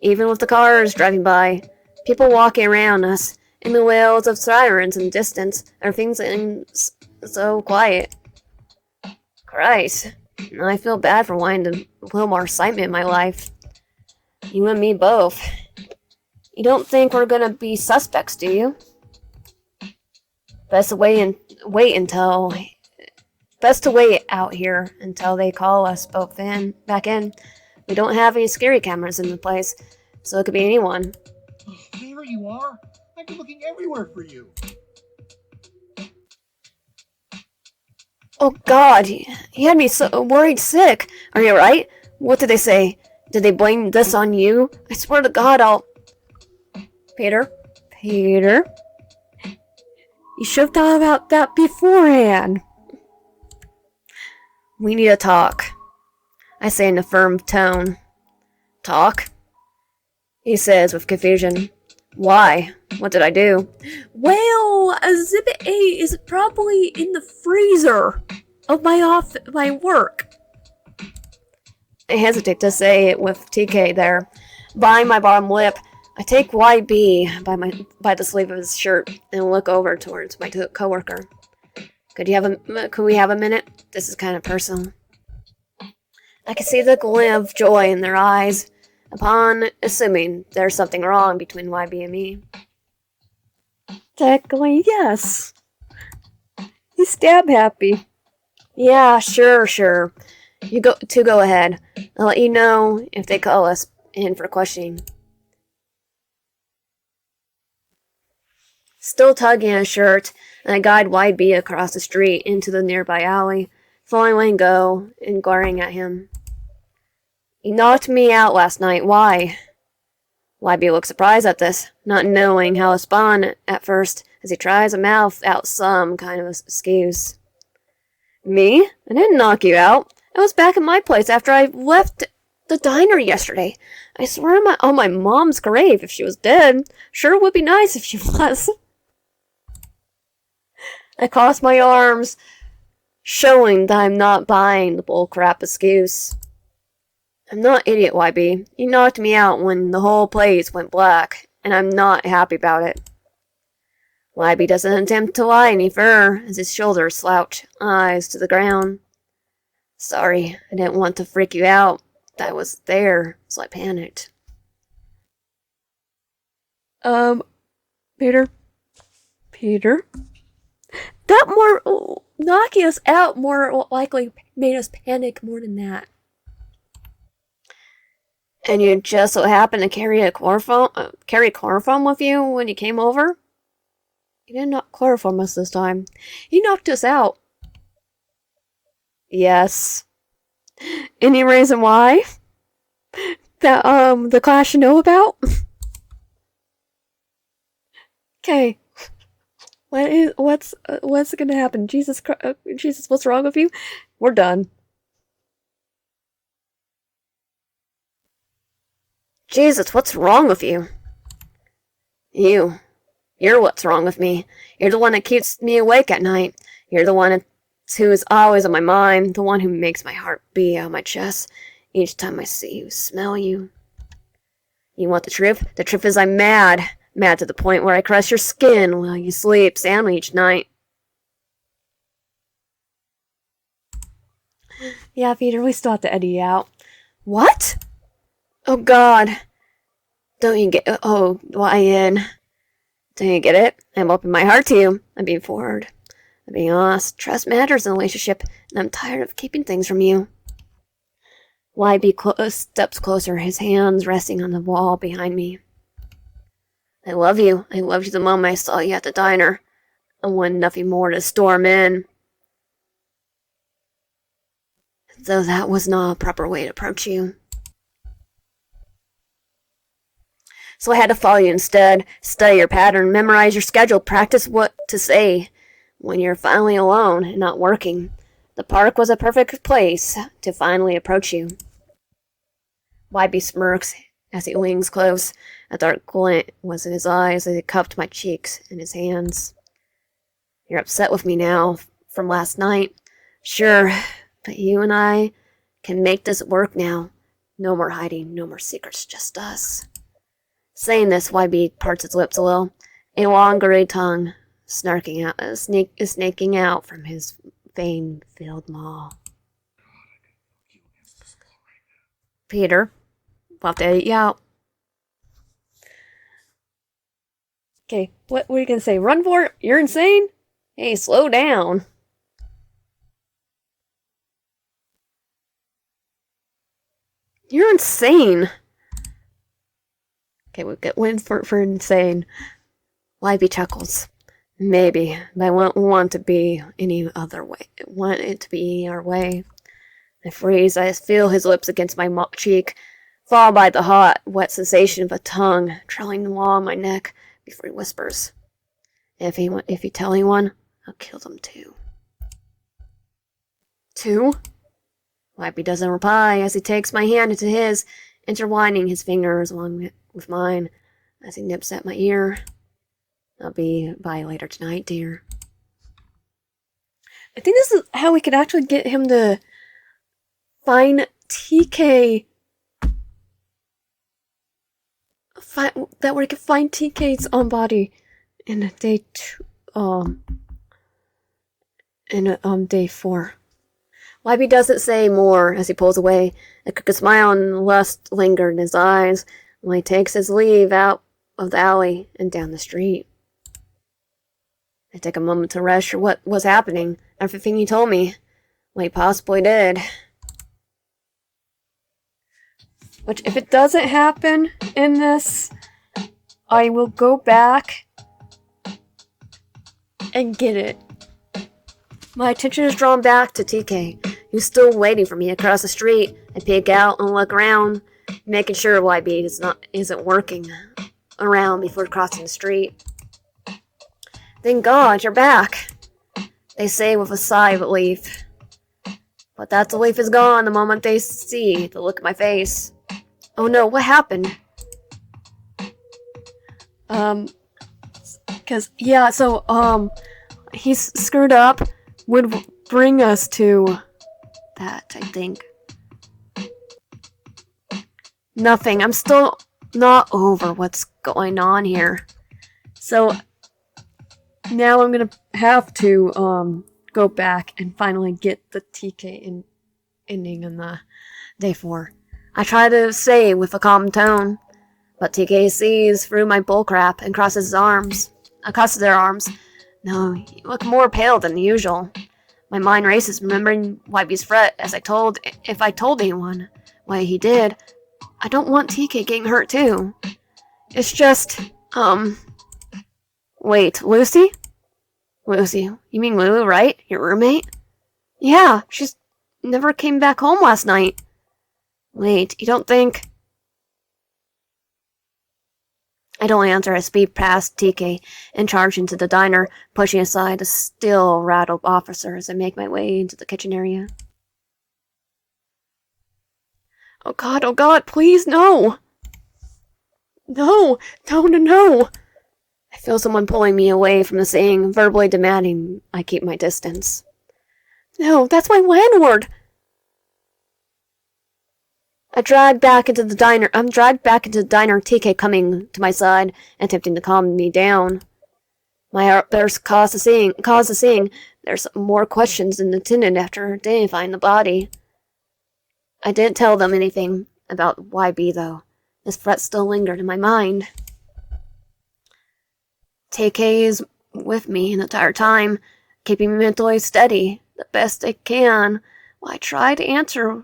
even with the cars driving by, people walking around us, and the wails of sirens in the distance. Everything's so quiet. Christ, I feel bad for wanting a little more excitement in my life. You and me both. You don't think we're gonna be suspects, do you? Best to wait out here until they call us both back in. We don't have any security cameras in the place, so it could be anyone. There you are. I've been looking everywhere for you. Oh God, he had me so worried sick. Are you alright? What did they say? Did they blame this on you? I swear to God, I'll... Peter? Peter? You should have thought about that beforehand. We need to talk, I say in a firm tone. Talk? He says with confusion. Why? What did I do? Well, Exhibit A is probably in the freezer of my work. I hesitate to say it with TK there. Biting my bottom lip, I take YB by the sleeve of his shirt and look over towards my coworker. Could we have a minute? This is kind of personal. I can see the glint of joy in their eyes upon assuming there's something wrong between YB and me. Technically, yes. He's stab happy. Yeah, sure. You go ahead. I'll let you know if they call us in for questioning. Still tugging at his shirt, and I guide YB across the street into the nearby alley, letting go and glaring at him. He knocked me out last night. Why? YB looks surprised at this, not knowing how to respond at first, as he tries to mouth out some kind of excuse. Me? I didn't knock you out. I was back in my place after I left the diner yesterday. I swear on my mom's grave if she was dead. Sure would be nice if she was. I cross my arms, showing that I'm not buying the bullcrap excuse. I'm not idiot, YB. You knocked me out when the whole place went black, and I'm not happy about it. YB doesn't attempt to lie any further, as his shoulders slouch, eyes to the ground. Sorry, I didn't want to freak you out. I was there, so I panicked. Peter? That more knocking us out more likely made us panic more than that. And you just so happened to carry chloroform with you when you came over? You didn't knock chloroform us this time. You knocked us out. Yes. Any reason why? That the class should know about? Okay. What's gonna happen? Jesus, what's wrong with you? We're done. Jesus, what's wrong with you? You're what's wrong with me. You're the one that keeps me awake at night. You're the one who is always on my mind, the one who makes my heart beat out of my chest each time I see you, smell you. You want the truth? The truth is I'm mad. Mad to the point where I caress your skin while you sleep soundly each night. Yeah, Peter, we still have to edit you out. What? Oh, God. Don't you get... Oh, YN. Don't you get it? I'm opening my heart to you. I'm being forward. I'm being honest. Trust matters in a relationship, and I'm tired of keeping things from you. YB steps closer, his hands resting on the wall behind me. I love you. I loved you the moment I saw you at the diner. I wanted nothing more to storm in. Though that was not a proper way to approach you. So I had to follow you instead. Study your pattern, memorize your schedule, practice what to say when you're finally alone and not working. The park was a perfect place to finally approach you. YB smirks as he leans close. A dark glint was in his eyes as he cupped my cheeks in his hands. You're upset with me now from last night. Sure, but you and I can make this work now. No more hiding, no more secrets, just us. Saying this, YB parts his lips a little, a long gray tongue snaking out from his vein-filled maw. Peter, we'll have to edit you out. Okay, what were you gonna say? Run for it? You're insane? Hey, slow down. You're insane. Okay, we'll get one for insane. Libby chuckles. Maybe, but I won't want to be any other way. I want it to be our way. I freeze. I feel his lips against my cheek, followed by the hot, wet sensation of a tongue trailing along my neck before he whispers, If you tell anyone, I'll kill them too. 2? Wipey doesn't reply as he takes my hand into his, intertwining his fingers along with mine as he nips at my ear. I'll be by later tonight, dear. I think this is how we could actually get him to find TK. That we could find TK's own body in day 2. Day 4. Wybie doesn't say more as he pulls away. A crooked smile and lust linger in his eyes when he takes his leave out of the alley and down the street. I take a moment to register what was happening, everything he told me, what he possibly did. Which, if it doesn't happen in this, I will go back and get it. My attention is drawn back to TK, who's still waiting for me across the street. I peek out and look around, making sure YB isn't working around before crossing the street. Thank God, you're back, they say with a sigh of relief. But that relief is gone the moment they see the look at my face. Oh no, what happened? He's screwed up, would bring us to that, I think. Nothing, I'm still not over what's going on here. So, now I'm gonna have to, go back and finally get the TK ending in the day 4. I try to say with a calm tone, but TK sees through my bullcrap and crosses their arms. No, you look more pale than usual. My mind races, remembering Wybie's threat if I told anyone what he did. I don't want TK getting hurt too. It's just, wait, Lucy? Lucy, you mean Lulu, right? Your roommate? Yeah, she's never came back home last night. Wait, you don't think... I don't answer. I speed past TK and charge into the diner, pushing aside the still rattled officer as I make my way into the kitchen area. Oh God, please, no! No! I feel someone pulling me away from the scene, verbally demanding I keep my distance. No, that's my landlord! I'm dragged back into the diner, TK coming to my side, attempting to calm me down. My outburst caused the scene. There's more questions than attended after identifying the body. I didn't tell them anything about YB, though. This threat still lingered in my mind. TK is with me the entire time, keeping me mentally steady, the best I can, while I try to answer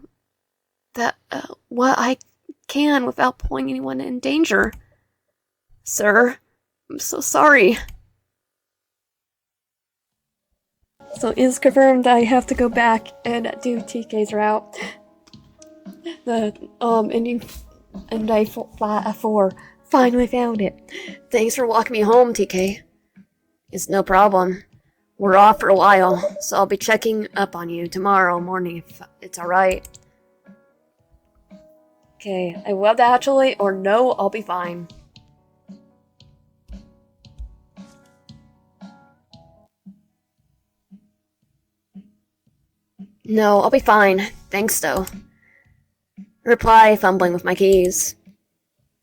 what I can without putting anyone in danger. Sir, I'm so sorry. So it's confirmed I have to go back and do TK's route. The ending in day 4. Finally found it. Thanks for walking me home, TK. It's no problem. We're off for a while, so I'll be checking up on you tomorrow morning if it's alright. Okay, I will actually, or no, I'll be fine. No, I'll be fine. Thanks, though. Reply, fumbling with my keys.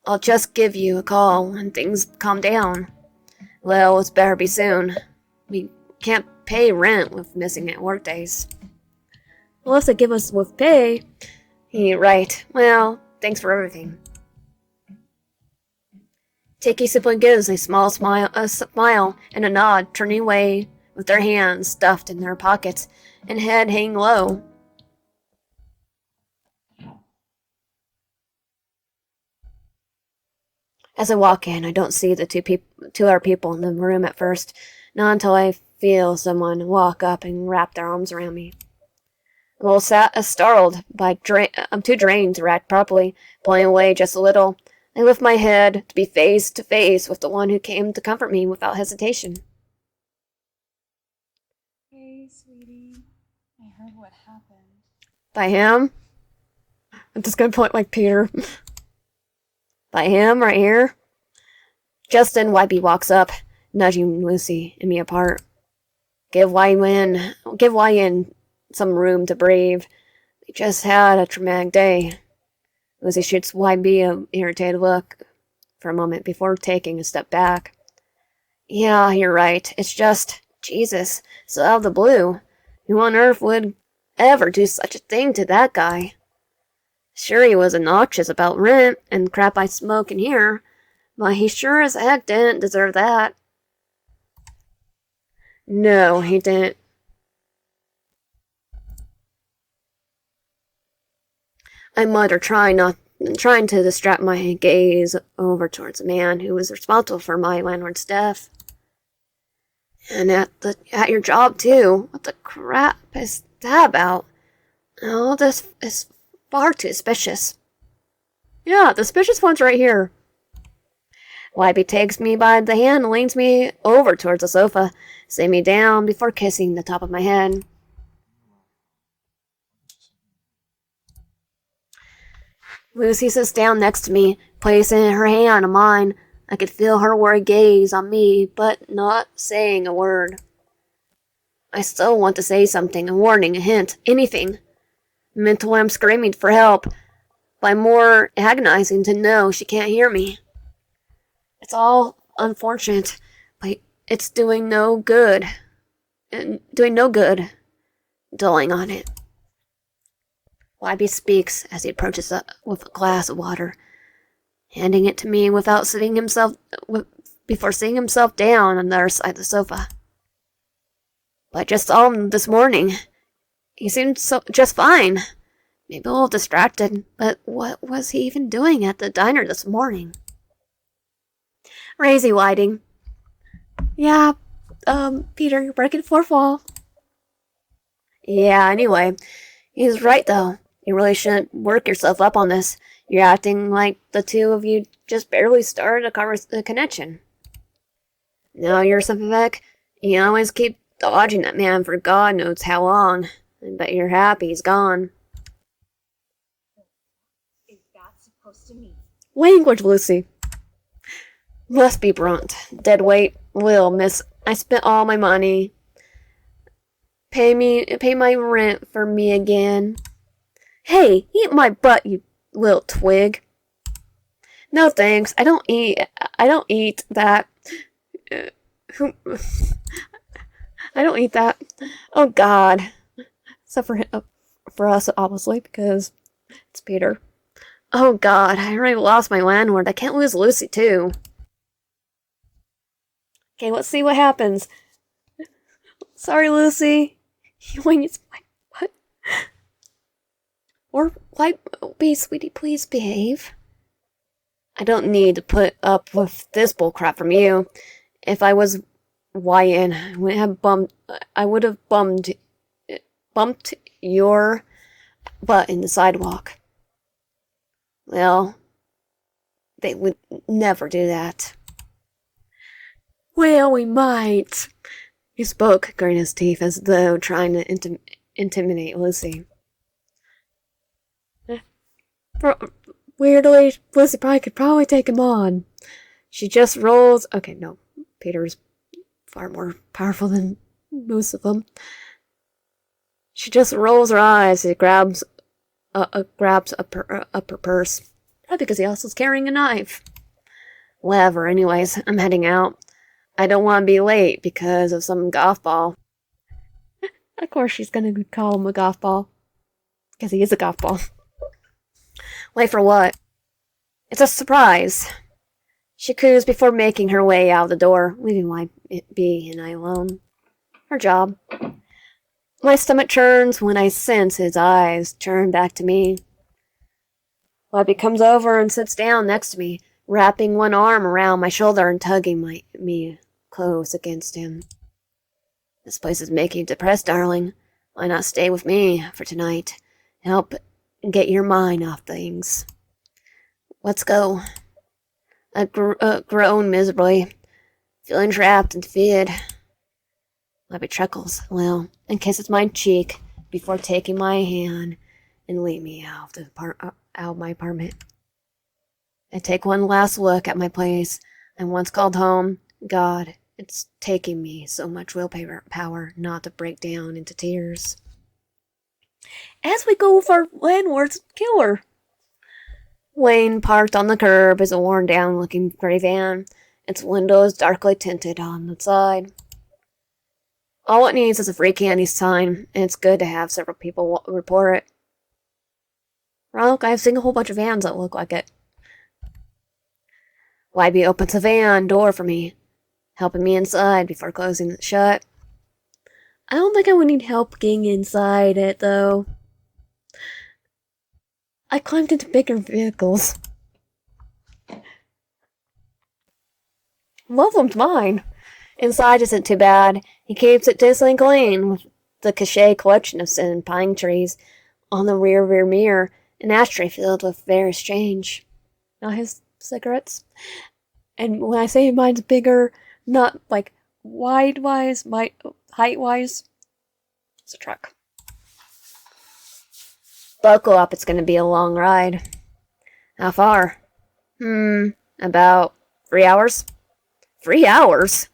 I'll just give you a call when things calm down. Well, it's better be soon. We can't pay rent with missing at work days. Unless they give us with pay. Yeah, right. Well, thanks for everything. Tiki simply gives a smile and a nod, turning away with their hands stuffed in their pockets and head hanging low. As I walk in, I don't see the two other people in the room at first, not until I feel someone walk up and wrap their arms around me. I'm a little startled, but I'm too drained to react properly, pulling away just a little. I lift my head to be face to face with the one who came to comfort me without hesitation. Hey, sweetie. I heard what happened. By him? I'm just gonna point like Peter. By him, right here. Just then, Wybie walks up, nudging Lucy and me apart. Give Yin some room to breathe. We just had a traumatic day. Lucy shoots Wybie an irritated look for a moment before taking a step back. Yeah, you're right. It's just, Jesus, so out of the blue. Who on earth would ever do such a thing to that guy? Sure, he was obnoxious about rent and crap I smoke in here, but he sure as heck didn't deserve that. No, he didn't. I mutter, trying to distract my gaze over towards the man who was responsible for my landlord's death. And at your job too. What the crap is that about? Oh, this is far too suspicious. Yeah, the suspicious one's right here. Wybie takes me by the hand and leans me over towards the sofa, sitting me down before kissing the top of my head. Lucy sits down next to me, placing her hand on mine. I could feel her worried gaze on me, but not saying a word. I still want to say something, a warning, a hint, anything. Mentally, I'm screaming for help, but I'm more agonizing to know she can't hear me. It's all unfortunate, but it's doing no good. Dwelling on it. Wybie speaks as he approaches with a glass of water, handing it to me before sitting himself down on the other side of the sofa. But I just saw him this morning. He seemed just fine. Maybe a little distracted, but what was he even doing at the diner this morning? Raisy Whiting. Yeah, Peter, you're breaking fourth wall. Yeah, anyway, he's right though. You really shouldn't work yourself up on this. You're acting like the two of you just barely started a connection. Now you're sympathetic. You always keep dodging that man for God knows how long. I bet you're happy he's gone. Is that supposed to mean? Language, Lucy. Must be brunt. Dead weight. Will, miss. I spent all my money. Pay my rent for me again. Hey, eat my butt, you little twig. No thanks. I don't eat that. I don't eat that. Oh God. Except for us, obviously, because it's Peter. Oh God, I already lost my landlord. I can't lose Lucy too. Okay, let's see what happens. Sorry, Lucy. You want to use my butt? Or Wybie, sweetie, please behave. I don't need to put up with this bullcrap from you. If I was YN, I would have bumped your butt in the sidewalk. Well, they would never do that. Well, we might. He spoke, gritting his teeth as though trying to intimidate Lucy. Weirdly, Lucy could probably take him on. She just rolls... Okay, no. Peter's far more powerful than most of them. She just rolls her eyes as he grabs up her purse. Probably because he also is carrying a knife. Whatever, anyways, I'm heading out. I don't want to be late because of some golf ball. Of course she's going to call him a golf ball. Because he is a golf ball. Late for what? It's a surprise. She coos before making her way out the door, leaving Wybie and I alone. Her job. My stomach churns when I sense his eyes turn back to me. Wybie comes over and sits down next to me, wrapping one arm around my shoulder and tugging me close against him. This place is making you depressed, darling. Why not stay with me for tonight? Help get your mind off things. Let's go. I groan miserably, feeling trapped and defeated. Lebby chuckles, well, and kisses my cheek before taking my hand and lead me out of my apartment. I take one last look at my place I once called home. God, it's taking me so much willpower not to break down into tears. As we go with our landlord's killer. Wayne, parked on the curb, is a worn-down looking gray van. Its windows darkly tinted on the side. All it needs is a free candy sign, and it's good to have several people report it. Well, I've seen a whole bunch of vans that look like it. Wybie opens the van door for me, helping me inside before closing it shut. I don't think I would need help getting inside it, though. I climbed into bigger vehicles. Muslim's mine. Inside isn't too bad. He keeps it dazzling clean with the cachet collection of sin pine trees on the rear mirror, an ashtray filled with various change. Not his cigarettes. And when I say mine's bigger, not like wide-wise, height-wise, it's a truck. Buckle up, it's going to be a long ride. How far? About 3 hours. 3 hours?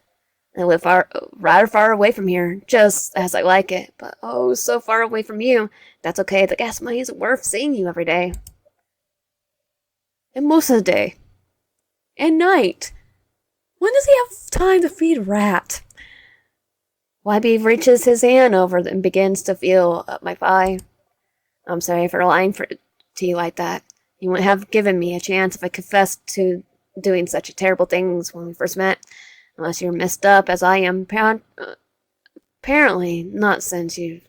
I live rather far away from here, just as I like it, but oh, so far away from you. That's okay, the gas money isn't worth seeing you every day. And most of the day. And night. When does he have time to feed a rat? Wybie reaches his hand over and begins to feel up my thigh. I'm sorry for lying to you like that. You wouldn't have given me a chance if I confessed to doing such terrible things when we first met. Unless you're messed up as I am. Apparently not since you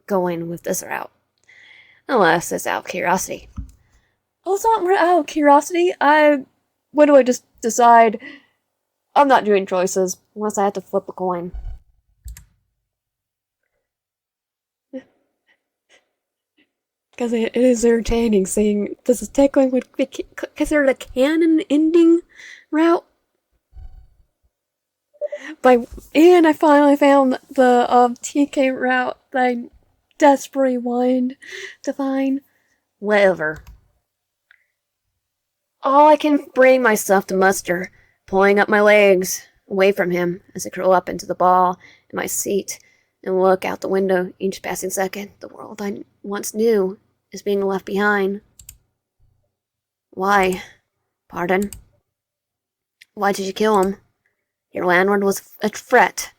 going with this route. Unless it's out of curiosity. Oh, it's not out of curiosity. When do I just decide I'm not doing choices unless I have to flip a coin? Because it is entertaining seeing this is technically would be considered a canon ending route. And I finally found the TK route that I desperately wanted to find. Whatever. All I can bring myself to muster, pulling up my legs away from him as I curl up into the ball in my seat and look out the window each passing second. The world I once knew is being left behind. Why? Pardon? Why did you kill him? Your landlord was a threat.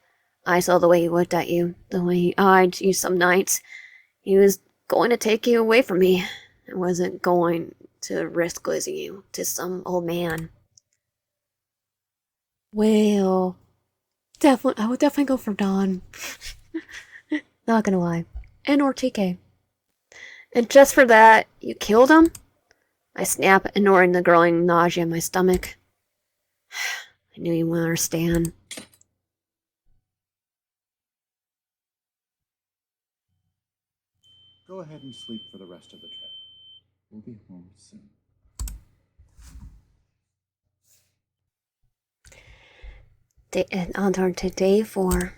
I saw the way he looked at you, the way he eyed you some nights. He was going to take you away from me. I wasn't going to risk losing you to some old man. Well, I would definitely go for Dawn. Not gonna lie. And or TK. And just for that, you killed him? I snap, ignoring the growing nausea in my stomach. I knew you wouldn't understand. Go ahead and sleep for the rest of the trip. We'll be home soon. On to day 4.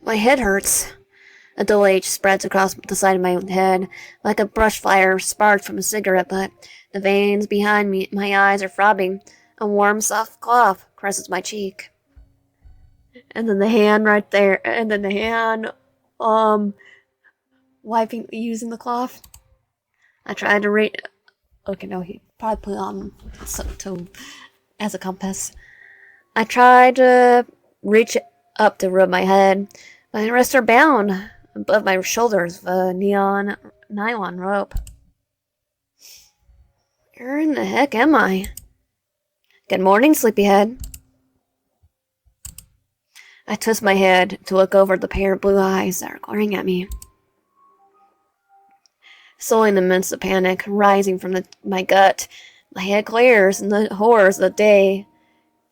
My head hurts. A dull H spreads across the side of my head like a brush fire sparked from a cigarette butt. The veins behind me, my eyes are throbbing. A warm, soft cloth caresses my cheek. And then the hand right there, and then the hand, using the cloth. I tried to read. Okay, no, he probably put it on as a compass. I tried to reach up to rub my head, but my wrists are bound above my shoulders with a nylon rope. Where in the heck am I? Good morning, sleepyhead. I twist my head to look over the pair of blue eyes that are glaring at me. Slowing the immense panic rising from my gut. My head clears, and the horrors of the day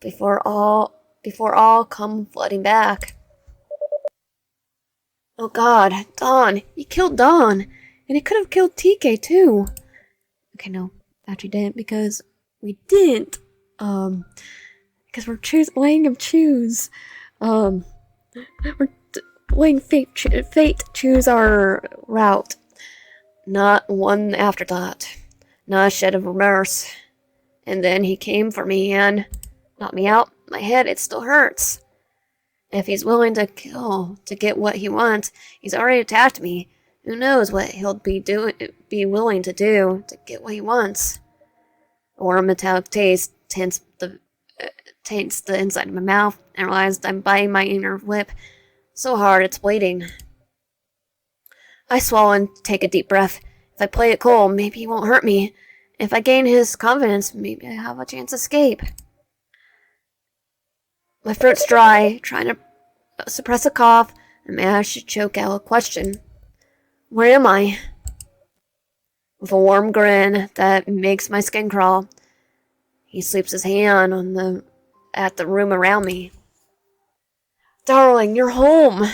before all come flooding back. Oh God, Dawn! He killed Dawn, and he could have killed TK too. Okay, no, actually didn't, because we didn't. Because we're letting him choose. We're letting fate choose our route. Not one afterthought. Not a shed of remorse. And then he came for me and knocked me out. My head, it still hurts. If he's willing to kill to get what he wants, he's already attacked me. Who knows what he'll be willing to do to get what he wants. A warm metallic taste taints the inside of my mouth, and I realized I'm biting my inner lip so hard it's bleeding. I swallow and take a deep breath. If I play it cool, maybe he won't hurt me. If I gain his confidence, maybe I have a chance to escape. My throat's dry, trying to suppress a cough, and manage to choke out a question. Where am I? With a warm grin that makes my skin crawl, he sweeps his hand at the room around me. Darling, you're home!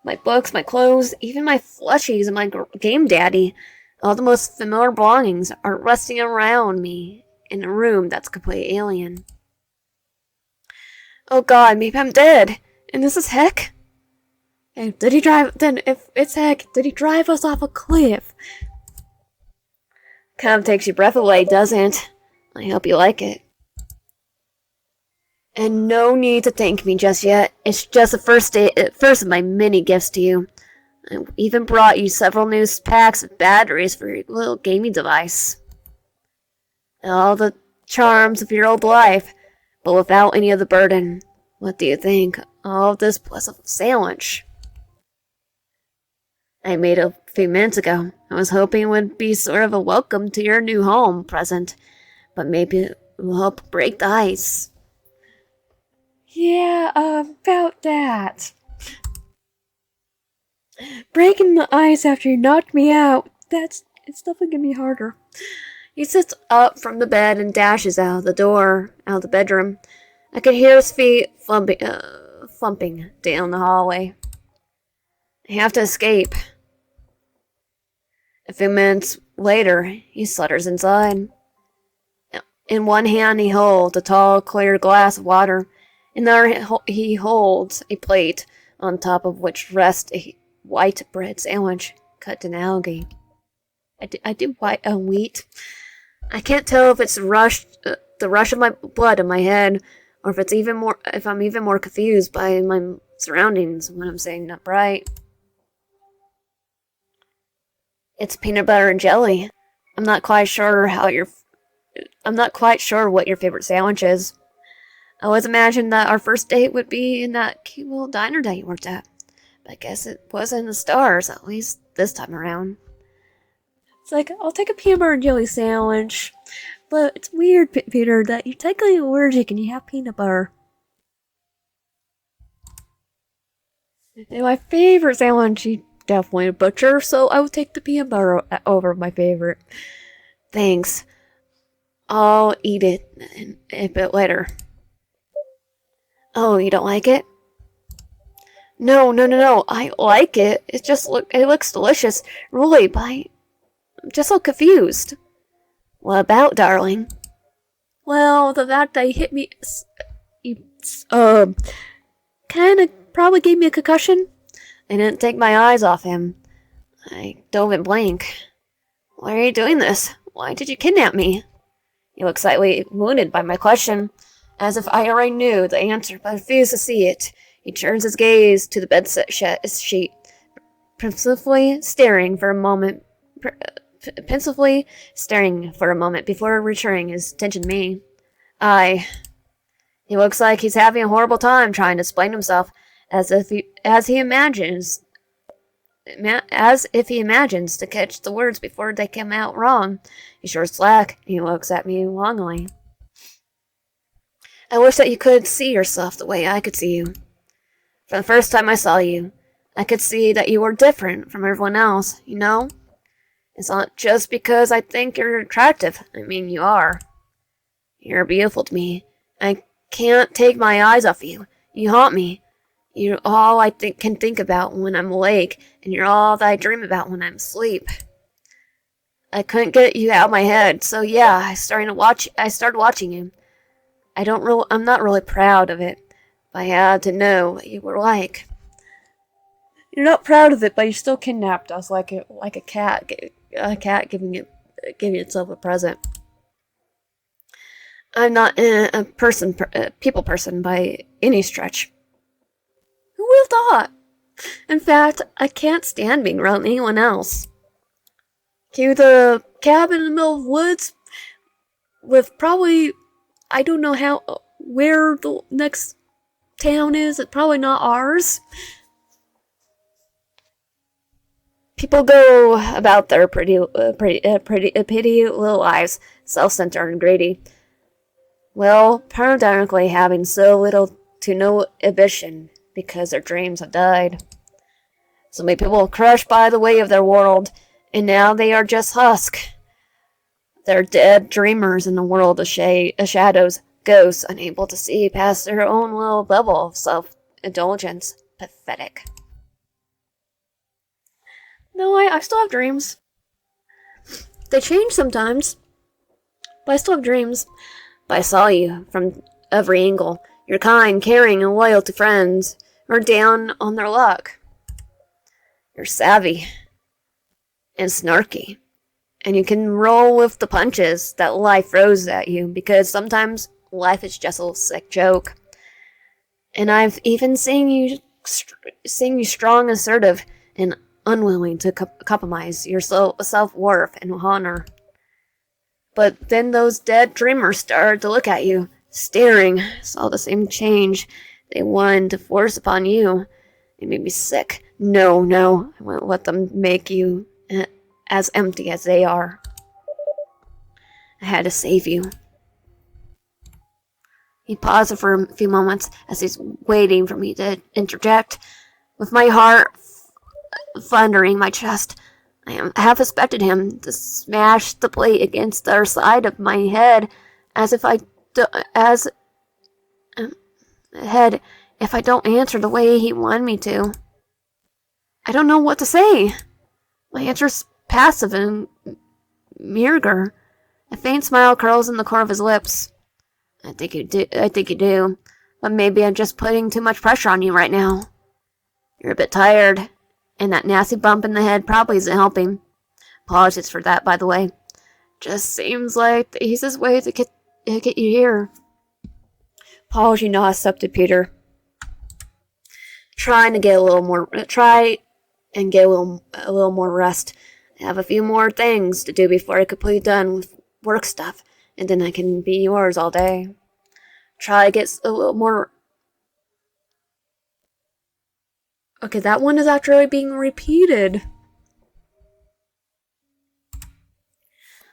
My books, my clothes, even my plushies and my game daddy, all the most familiar belongings are resting around me in a room that's completely alien. Oh God, maybe I'm dead, and this is heck? And if it's heck, did he drive us off a cliff? Kind of takes your breath away, doesn't it? I hope you like it. And no need to thank me just yet. It's just the first of my many gifts to you. I even brought you several new packs of batteries for your little gaming device. And all the charms of your old life, but without any of the burden. What do you think? All of this plus a sandwich I made a few minutes ago. I was hoping it would be sort of a welcome to your new home present, but maybe it will help break the ice. Yeah, about that. Breaking the ice after you knocked me out, it's definitely gonna be harder. He sits up from the bed and dashes out of the bedroom. I could hear his feet thumping down the hallway. I have to escape. A few minutes later, he slutters inside. In one hand, he holds a tall, clear glass of water. In the other, he holds a plate on top of which rests a white bread sandwich cut in algae. I do wheat. I can't tell if it's the rush of my blood in my head, or if I'm even more confused by my surroundings when I'm saying not right. It's peanut butter and jelly. I'm not quite sure what your favorite sandwich is. I always imagined that our first date would be in that cute little diner that you worked at. But I guess it wasn't in the stars, at least this time around. It's like, I'll take a peanut butter and jelly sandwich. But it's weird, Peter, that you're technically allergic and you have peanut butter. And my favorite sandwich, you definitely a butcher, so I would take the peanut butter over my favorite. Thanks. I'll eat it a bit later. Oh, you don't like it? No. I like it. It looks delicious. Really, but I'm just so confused. What about, darling? Well, the fact that he hit me, kinda probably gave me a concussion. I didn't take my eyes off him. I dove in blank. Why are you doing this? Why did you kidnap me? He looks slightly wounded by my question, as if I already knew the answer, but refused to see it. He turns his gaze to the bed sheet, pensively staring for a moment before returning his attention to me. He looks like he's having a horrible time trying to explain himself, as if he imagines to catch the words before they come out wrong. He sure slack. He looks at me longingly. I wish that you could see yourself the way I could see you. For the first time I saw you, I could see that you were different from everyone else, you know? It's not just because I think you're attractive. I mean, you are. You're beautiful to me. I can't take my eyes off you. You haunt me. You're all I can think about when I'm awake, and you're all that I dream about when I'm asleep. I couldn't get you out of my head, so yeah, I started watching you. I'm not really proud of it, but I had to know what you were like. You're not proud of it, but you still kidnapped us like a cat giving itself a present. I'm not a people person by any stretch. Who would have thought? In fact, I can't stand being around anyone else. To the cabin in the middle of the woods with probably, I don't know where the next town is. It's probably not ours. People go about their pretty little lives, self-centered and greedy. Well, paradoxically having so little to no ambition because their dreams have died. So many people crushed by the weight of their world, and now they are just husk. They're dead dreamers in the world of shadows, ghosts unable to see past their own little bubble of self-indulgence. Pathetic. No, I still have dreams. They change sometimes, but I still have dreams. But I saw you from every angle. You're kind, caring, and loyal to friends who are down on their luck. You're savvy and snarky, and you can roll with the punches that life throws at you, because sometimes life is just a little sick joke. And I've even seen you strong, assertive, and unwilling to compromise your self-worth and honor. But then those dead dreamers started to look at you, staring, saw the same change they wanted to force upon you. It made me sick. No, I won't let them make you as empty as they are. I had to save you. He paused for a few moments as he's waiting for me to interject. With my heart thundering my chest, I half expected him to smash the plate against the side of my head, if I don't answer the way he wanted me to. I don't know what to say. My answer's passive and meager. A faint smile curls in the corner of his lips. I think you do. But maybe I'm just putting too much pressure on you right now. You're a bit tired, and that nasty bump in the head probably isn't helping. Apologies for that, by the way. Just seems like the easiest way to get you here. Apology not accepted, Peter. Try and get a little more rest. I have a few more things to do before I'm completely done with work stuff, and then I can be yours all day. Try to get a little more. Okay, that one is actually being repeated.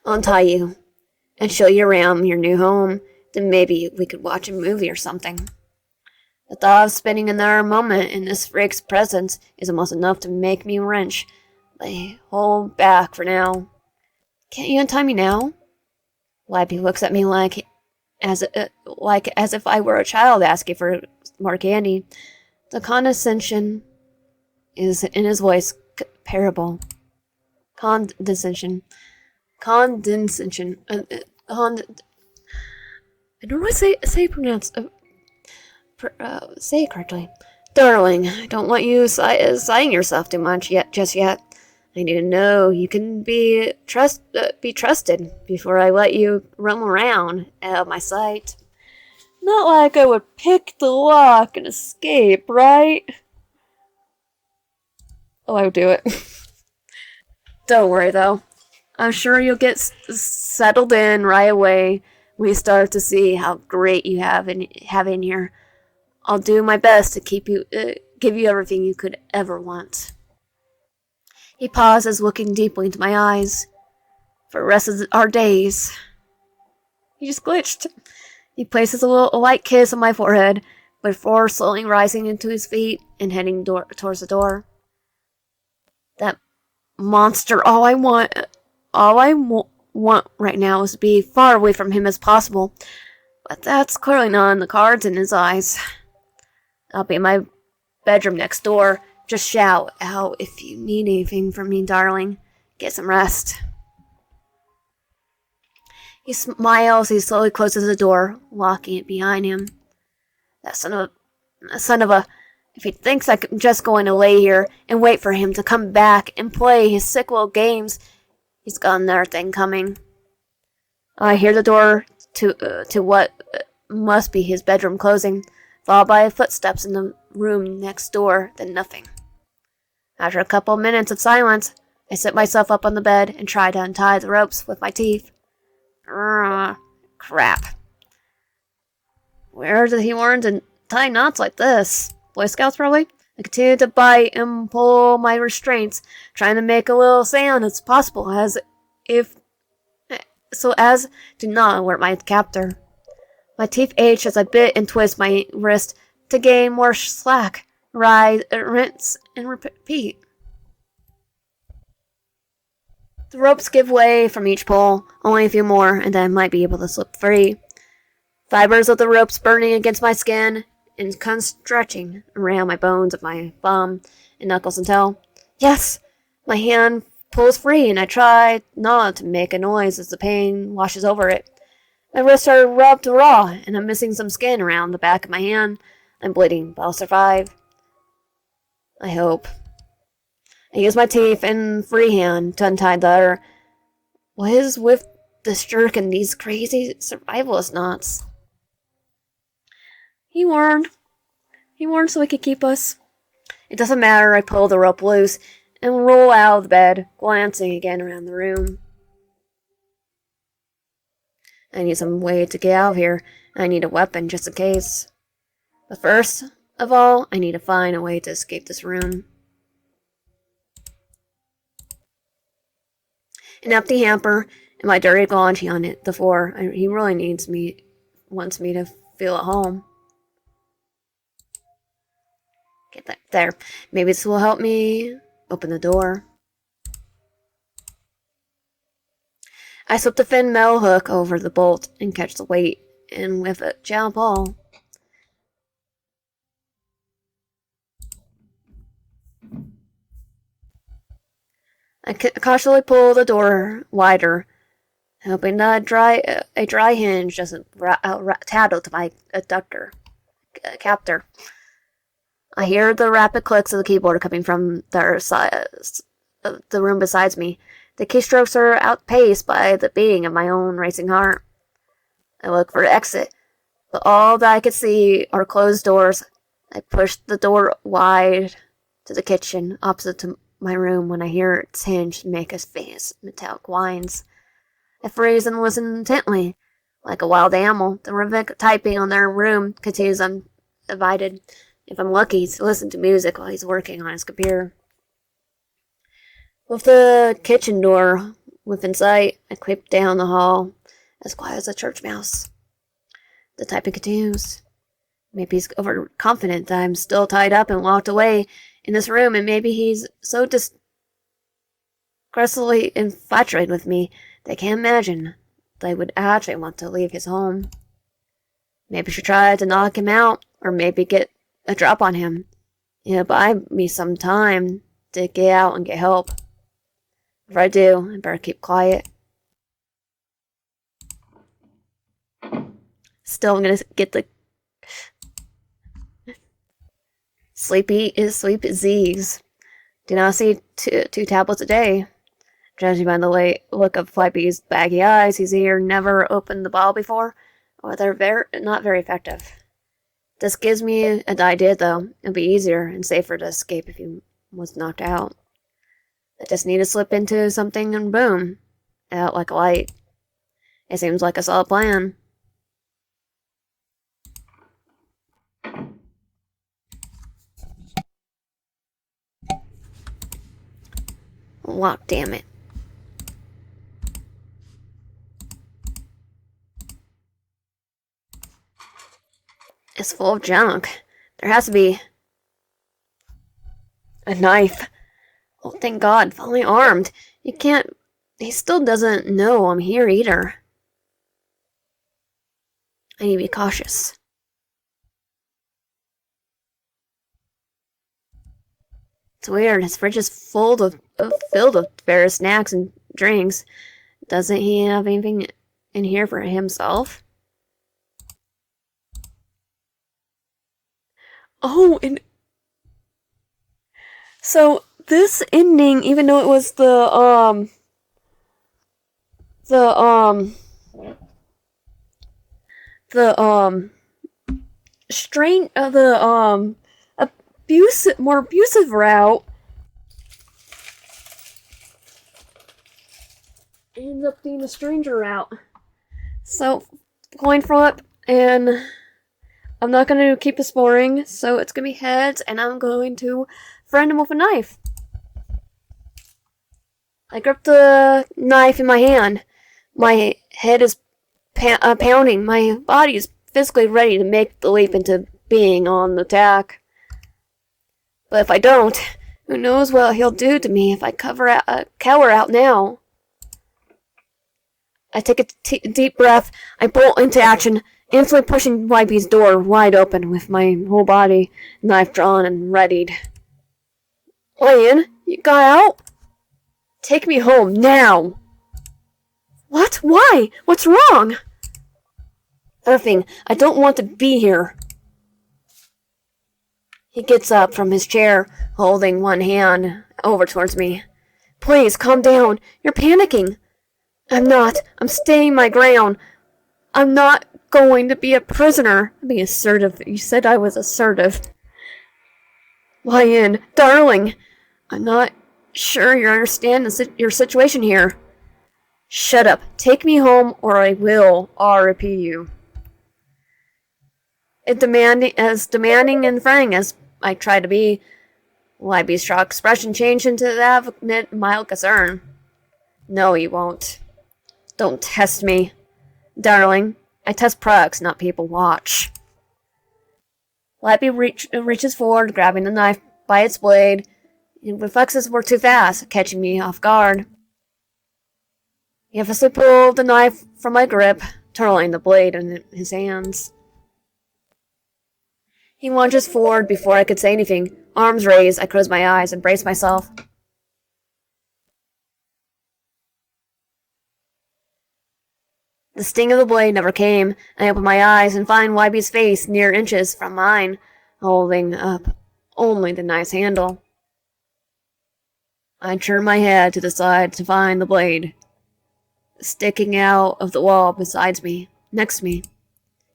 Untie you and show you around your new home. Then maybe we could watch a movie or something. The thought of spending another moment in this freak's presence is almost enough to make me wrench my whole back for now. Can't you untie me now? Lappy looks at me as if I were a child asking for more candy. The condescension is in his voice parable. Condescension. I don't know how to say it correctly. Darling, I don't want you sighing yourself too much just yet. I need to know you can be trusted before I let you roam around out of my sight. Not like I would pick the lock and escape, right? Oh, I would do it. Don't worry, though. I'm sure you'll get settled in right away. We start to see how great you have in here. I'll do my best to give you everything you could ever want. He pauses, looking deeply into my eyes. For the rest of our days. He just glitched. He places a light kiss on my forehead before slowly rising into his feet and heading towards the door. monster. All I want right now is to be far away from him as possible. But that's clearly not in the cards in his eyes. I'll be in my bedroom next door. Just shout out if you need anything from me, darling. Get some rest. He smiles. He slowly closes the door, locking it behind him. That son of a... If he thinks I'm just going to lay here and wait for him to come back and play his sick little games, he's got another thing coming. I hear the door to what must be his bedroom closing, followed by footsteps in the room next door, then nothing. After a couple of minutes of silence, I sit myself up on the bed and try to untie the ropes with my teeth. Crap. Where did he learn to tie knots like this? Boy Scouts, probably? I continue to bite and pull my restraints, trying to make a little sound as possible, so as to not alert my captor. My teeth ache as I bit and twist my wrist to gain more slack. Rinse, and repeat. The ropes give way from each pull, only a few more, and then I might be able to slip free. Fibers of the ropes burning against my skin and stretching around my bones of my thumb and knuckles until, yes, my hand pulls free and I try not to make a noise as the pain washes over it. My wrists are rubbed raw and I'm missing some skin around the back of my hand. I'm bleeding, but I'll survive. I hope. I use my teeth and free hand to untie the other. What is with this jerk and these crazy survivalist knots? He warned so he could keep us. It doesn't matter, I pull the rope loose and roll out of the bed, glancing again around the room. I need some way to get out of here. I need a weapon just in case. But first of all, I need to find a way to escape this room. An empty hamper and my dirty laundry on the floor. He really wants me to feel at home. Get that there. Maybe this will help me open the door. I slip the thin metal hook over the bolt and catch the weight, and with it, jump all. I cautiously pull the door wider, hoping that a dry hinge doesn't tattle to my captor. I hear the rapid clicks of the keyboard coming from the room beside me. The keystrokes are outpaced by the beating of my own racing heart. I look for an exit, but all that I could see are closed doors. I push the door wide to the kitchen opposite to my room when I hear its hinge make a faint metallic whines. I freeze and listen intently. Like a wild animal, the rhythmic typing on their room continues uninvited. If I'm lucky, to listen to music while he's working on his computer. With the kitchen door within sight, I creep down the hall, as quiet as a church mouse. The typing continues. Maybe he's overconfident that I'm still tied up and locked away in this room, and maybe he's so disgustedly infatuated with me that I can't imagine that I would actually want to leave his home. Maybe I should try to knock him out, or maybe get a drop on him. It'll buy me some time to get out and get help. If I do, I better keep quiet. Still, I'm gonna get the sleep Z's. Do not see two tablets a day. Judging by the look of Flappy's baggy eyes, he's either never opened the bottle before, or they're not very effective. This gives me an idea, though. It'll be easier and safer to escape if he was knocked out. I just need to slip into something and boom, out like a light. It seems like a solid plan. Lock, damn it. It's full of junk. There has to be a knife. Oh, thank God, finally armed. He still doesn't know I'm here either. I need to be cautious. It's weird, his fridge is filled with various snacks and drinks. Doesn't he have anything in here for himself? Oh, and so this ending, even though it was more abusive route, ends up being the stranger route. So, coin flip, and I'm not going to keep this boring, so it's going to be heads, and I'm going to friend him with a knife. I grip the knife in my hand. My head is pounding. My body is physically ready to make the leap into being on the attack. But if I don't, who knows what he'll do to me if I cower out now. I take a deep breath. I bolt into action, instantly pushing YB's door wide open with my whole body, knife drawn and readied. Lion, you got out? Take me home, now! What? Why? What's wrong? Nothing. I don't want to be here. He gets up from his chair, holding one hand over towards me. Please, calm down. You're panicking. I'm not. I'm staying my ground. I'm not going to be a prisoner. I'm being assertive. You said I was assertive. Lion, darling, I'm not sure you understand your situation here. Shut up. Take me home or I will RP you. As demanding and frank as I try to be, YB's shocked expression changed into that of mild concern. No, you won't. Don't test me. Darling, I test products, not people. Watch. YB reaches forward, grabbing the knife by its blade. His reflexes were too fast, catching me off guard. He effortlessly pulled the knife from my grip, twirling the blade in his hands. He lunges forward before I could say anything. Arms raised, I closed my eyes and braced myself. The sting of the blade never came. I opened my eyes and find YB's face near inches from mine, holding up only the knife's handle. I turned my head to the side to find the blade, sticking out of the wall beside me, next to me.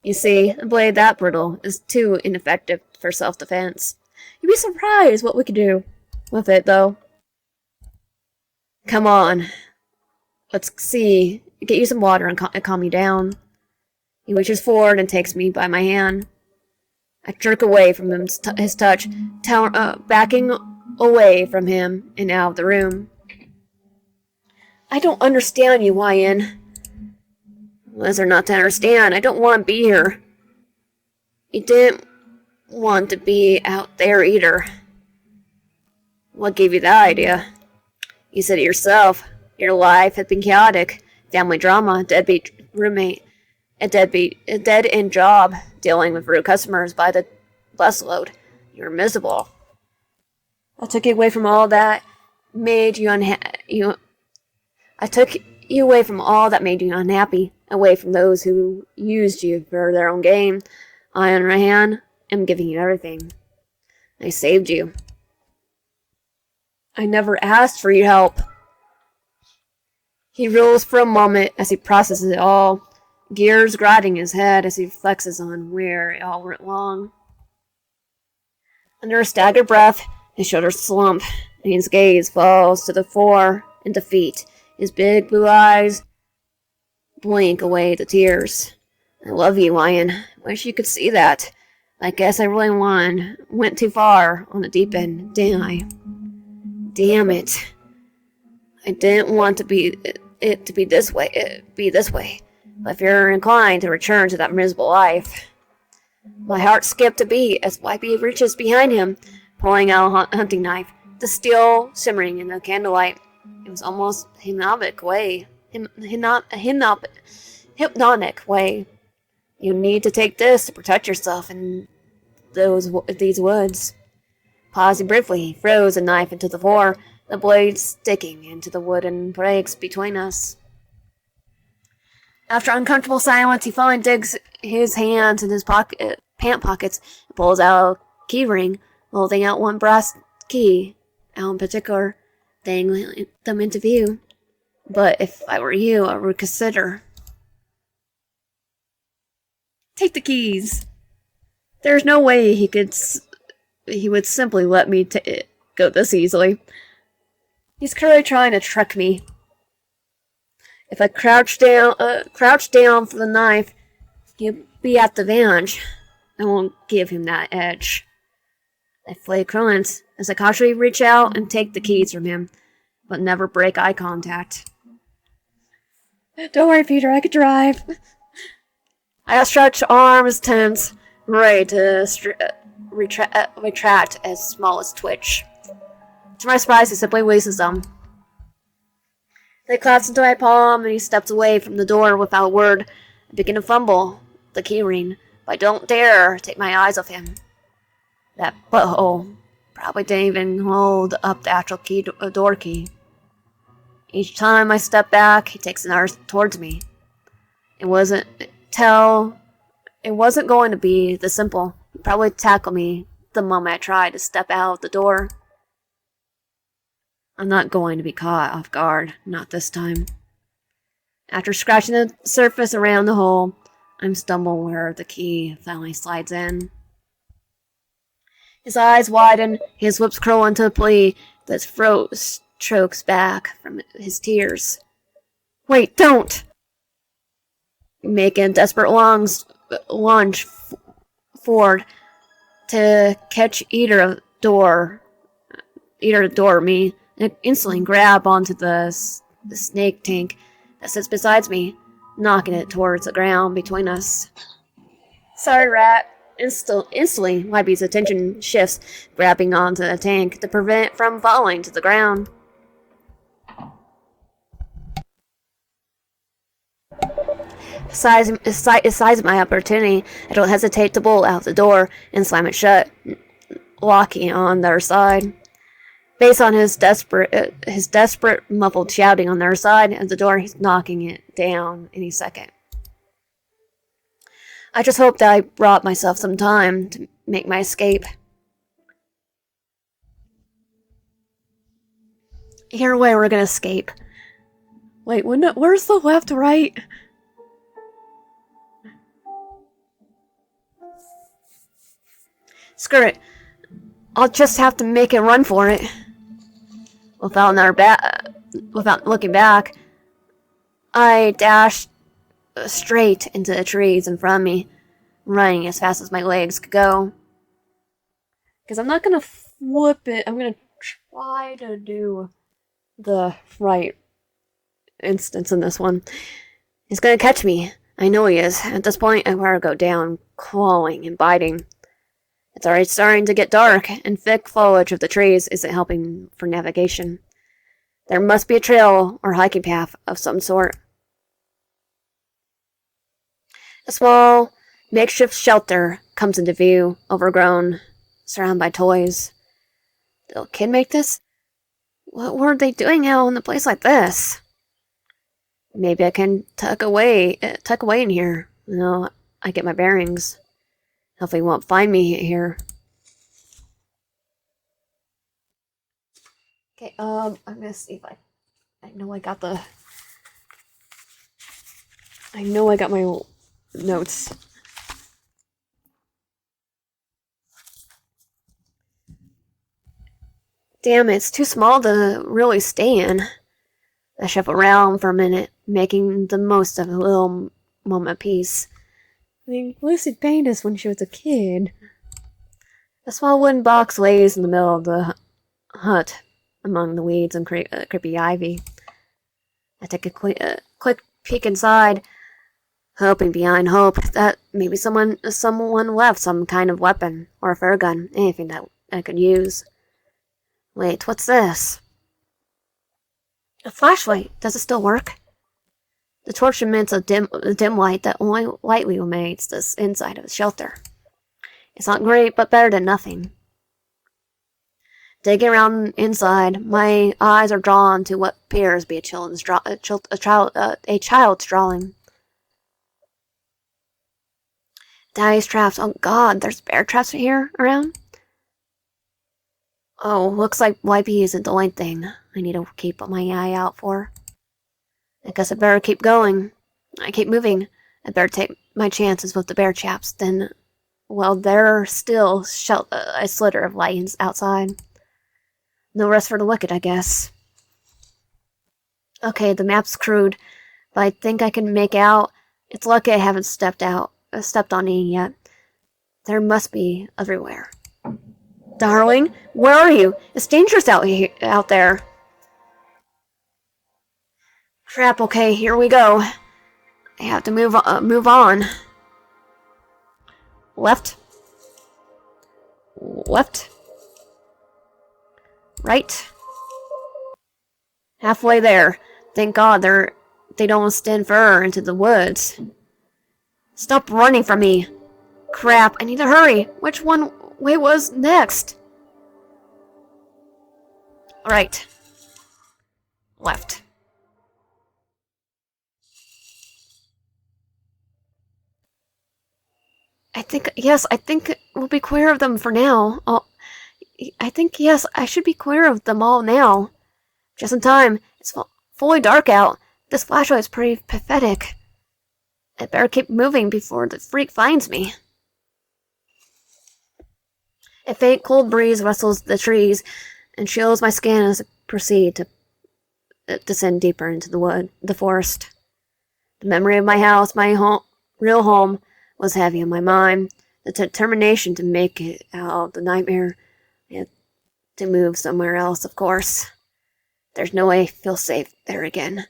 You see, a blade that brittle is too ineffective for self-defense. You'd be surprised what we could do with it, though. Come on. Let's see. Get you some water and calm you down. He reaches forward and takes me by my hand. I jerk away from his touch, backing away from him and out of the room. I don't understand you, YN. What is there not to understand? I don't want to be here. You didn't want to be out there either. What gave you that idea? You said it yourself. Your life had been chaotic. Family drama, deadbeat roommate, a dead-end job, dealing with rude customers by the busload. You were miserable. I took you away from all that made you I took you away from all that made you unhappy, away from those who used you for their own gain. I, on the other hand, am giving you everything. I saved you. I never asked for your help. He rolls for a moment as he processes it all, gears grinding his head as he flexes on where it all went wrong. Under a staggered breath, his shoulders slump, and his gaze falls to the floor in defeat. His big blue eyes blink away the tears. I love you, Lion. Wish you could see that. I guess I really went too far on the deep end, didn't I? Damn it. I didn't want to be this way. But if you're inclined to return to that miserable life. My heart skipped a beat as YB reaches behind him, pulling out a hunting knife. the steel shimmering in the candlelight. It was almost hypnotic way. Hypnotic way. You need to take this to protect yourself in these woods. Pausing briefly, he throws a knife into the floor, the blade sticking into the wooden breaks between us. After uncomfortable silence, he finally digs his hands in his pant pockets and pulls out a key ring, holding out one brass key, out in particular, dangling them into view. But if I were you, I would consider. Take the keys. There's no way he would simply let me go this easily. He's clearly trying to trick me. If I crouch down for the knife, he'll be at the advantage. I won't give him that edge. I flay currents as I cautiously reach out and take the keys from him, but never break eye contact. Don't worry, Peter, I can drive. I stretch arms tense, ready to retract as small as twitch. To my surprise, he simply releases them. They collapse into my palm, and he steps away from the door without a word. I begin to fumble the keyring, but I don't dare take my eyes off him. That butthole probably didn't even hold up the actual door key. Each time I step back, he takes another towards me. It wasn't going to be this simple. He'd probably tackle me the moment I tried to step out of the door. I'm not going to be caught off guard, not this time. After scratching the surface around the hole, I'm stumbling where the key finally slides in. His eyes widen, his lips curl into a plea that throat chokes back from his tears. Wait, don't! Making a desperate lunge forward to catch either door or me, and instantly grab onto the snake tank that sits beside me, knocking it towards the ground between us. Sorry, Rat. Instantly, Wybie's attention shifts, grabbing onto the tank to prevent it from falling to the ground. Size my opportunity, I don't hesitate to bolt out the door and slam it shut, locking it on their side. Based on his desperate muffled shouting on their side of the door, he's knocking it down any second. I just hope that I brought myself some time to make my escape. Either way, we're gonna escape. Wait, where's the left, right? Screw it. I'll just have to make a run for it. Without looking back, I dashed straight into the trees in front of me, running as fast as my legs could go. Because I'm not gonna flip it. I'm gonna try to do the right instance in this one. He's gonna catch me. I know he is. At this point, I want to go down, clawing and biting. It's already starting to get dark, and thick foliage of the trees isn't helping for navigation. There must be a trail or hiking path of some sort. A small, makeshift shelter comes into view, overgrown, surrounded by toys. Did a kid make this? What were they doing out in a place like this? Maybe I can tuck away in here. I get my bearings. Hopefully he won't find me here. Okay, I'm gonna see if I know I got my notes. Damn, it's too small to really stay in. I shuffle around for a minute, making the most of a little moment of peace. I mean, Lucy painted this when she was a kid. A small wooden box lays in the middle of the hut, among the weeds and creepy ivy. I take a quick peek inside, hoping behind hope that maybe someone left some kind of weapon or a flare gun, anything that I could use. Wait, what's this? A flashlight. Does it still work? The torch emits a dim light that only light illuminates the inside of the shelter. It's not great, but better than nothing. Digging around inside, my eyes are drawn to what appears to be a child's drawing. Daddy's traps. Oh God, there's bear traps here around? Oh, looks like Wipey isn't the only thing I need to keep my eye out for. I guess I better keep going. I keep moving. I better take my chances with the bear traps. Then, well, there's still a sliver of light outside. No rest for the wicked, I guess. Okay, the map's crude, but I think I can make out. It's lucky I haven't stepped on any yet. There must be everywhere. Darling, where are you? It's dangerous out there. Crap, okay, here we go. I have to move on. Left. Left. Right. Halfway there. Thank God they don't stand further into the woods. Stop running from me. Crap, I need to hurry. Which way was next? Right. Left. I think we'll be clear of them for now. Yes, I should be clear of them all now. Just in time. It's fully dark out. This flashlight is pretty pathetic. I better keep moving before the freak finds me. A faint cold breeze rustles the trees and chills my skin as I proceed to descend deeper into the forest. The memory of my house, real home, was heavy on my mind. The determination to make it out of the nightmare, and to move somewhere else, of course. There's no way I feel safe there again.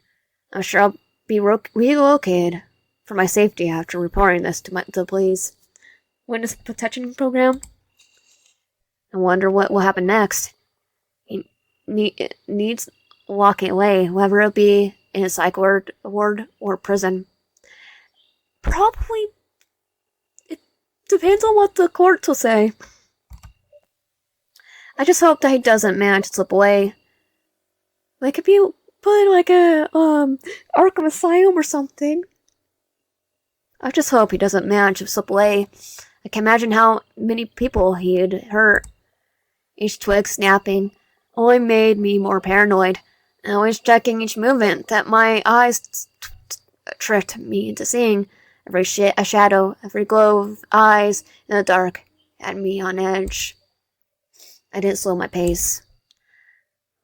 I'm sure I'll be relocated for my safety after reporting this to the police. Witness protection program? I wonder what will happen next. He needs locking away, whether it be in a psych ward or prison. Probably. It depends on what the courts will say. I just hope that he doesn't manage to slip away. Like if you put in like a Arkham Asylum or something. I just hope he doesn't manage to slip away. I can imagine how many people he'd hurt. Each twig snapping only made me more paranoid. I was checking each movement that my eyes tricked me into seeing. Every a shadow, every glow of eyes in the dark had me on edge. I didn't slow my pace.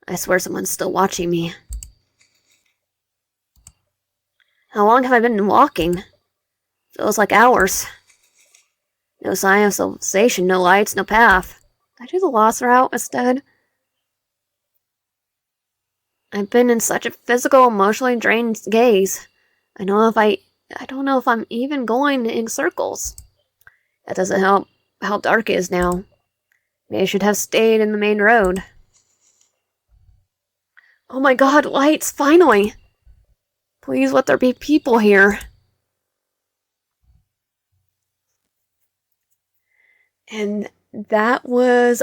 I swear someone's still watching me. How long have I been walking? Feels like hours. No sign of civilization, no lights, no path. Did I do the lost route instead? I've been in such a physical, emotionally drained gaze. I don't know if I'm even going in circles. That doesn't help how dark it is now. Maybe I should have stayed in the main road. Oh my God, lights, finally! Please let there be people here. And that was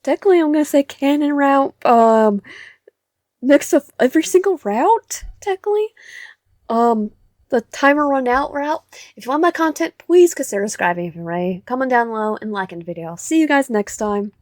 technically, I'm gonna say canon route, mix of every single route, technically. The timer run out route. If you want my content, please consider subscribing if you're ready. Comment down below and liking the video. See you guys next time.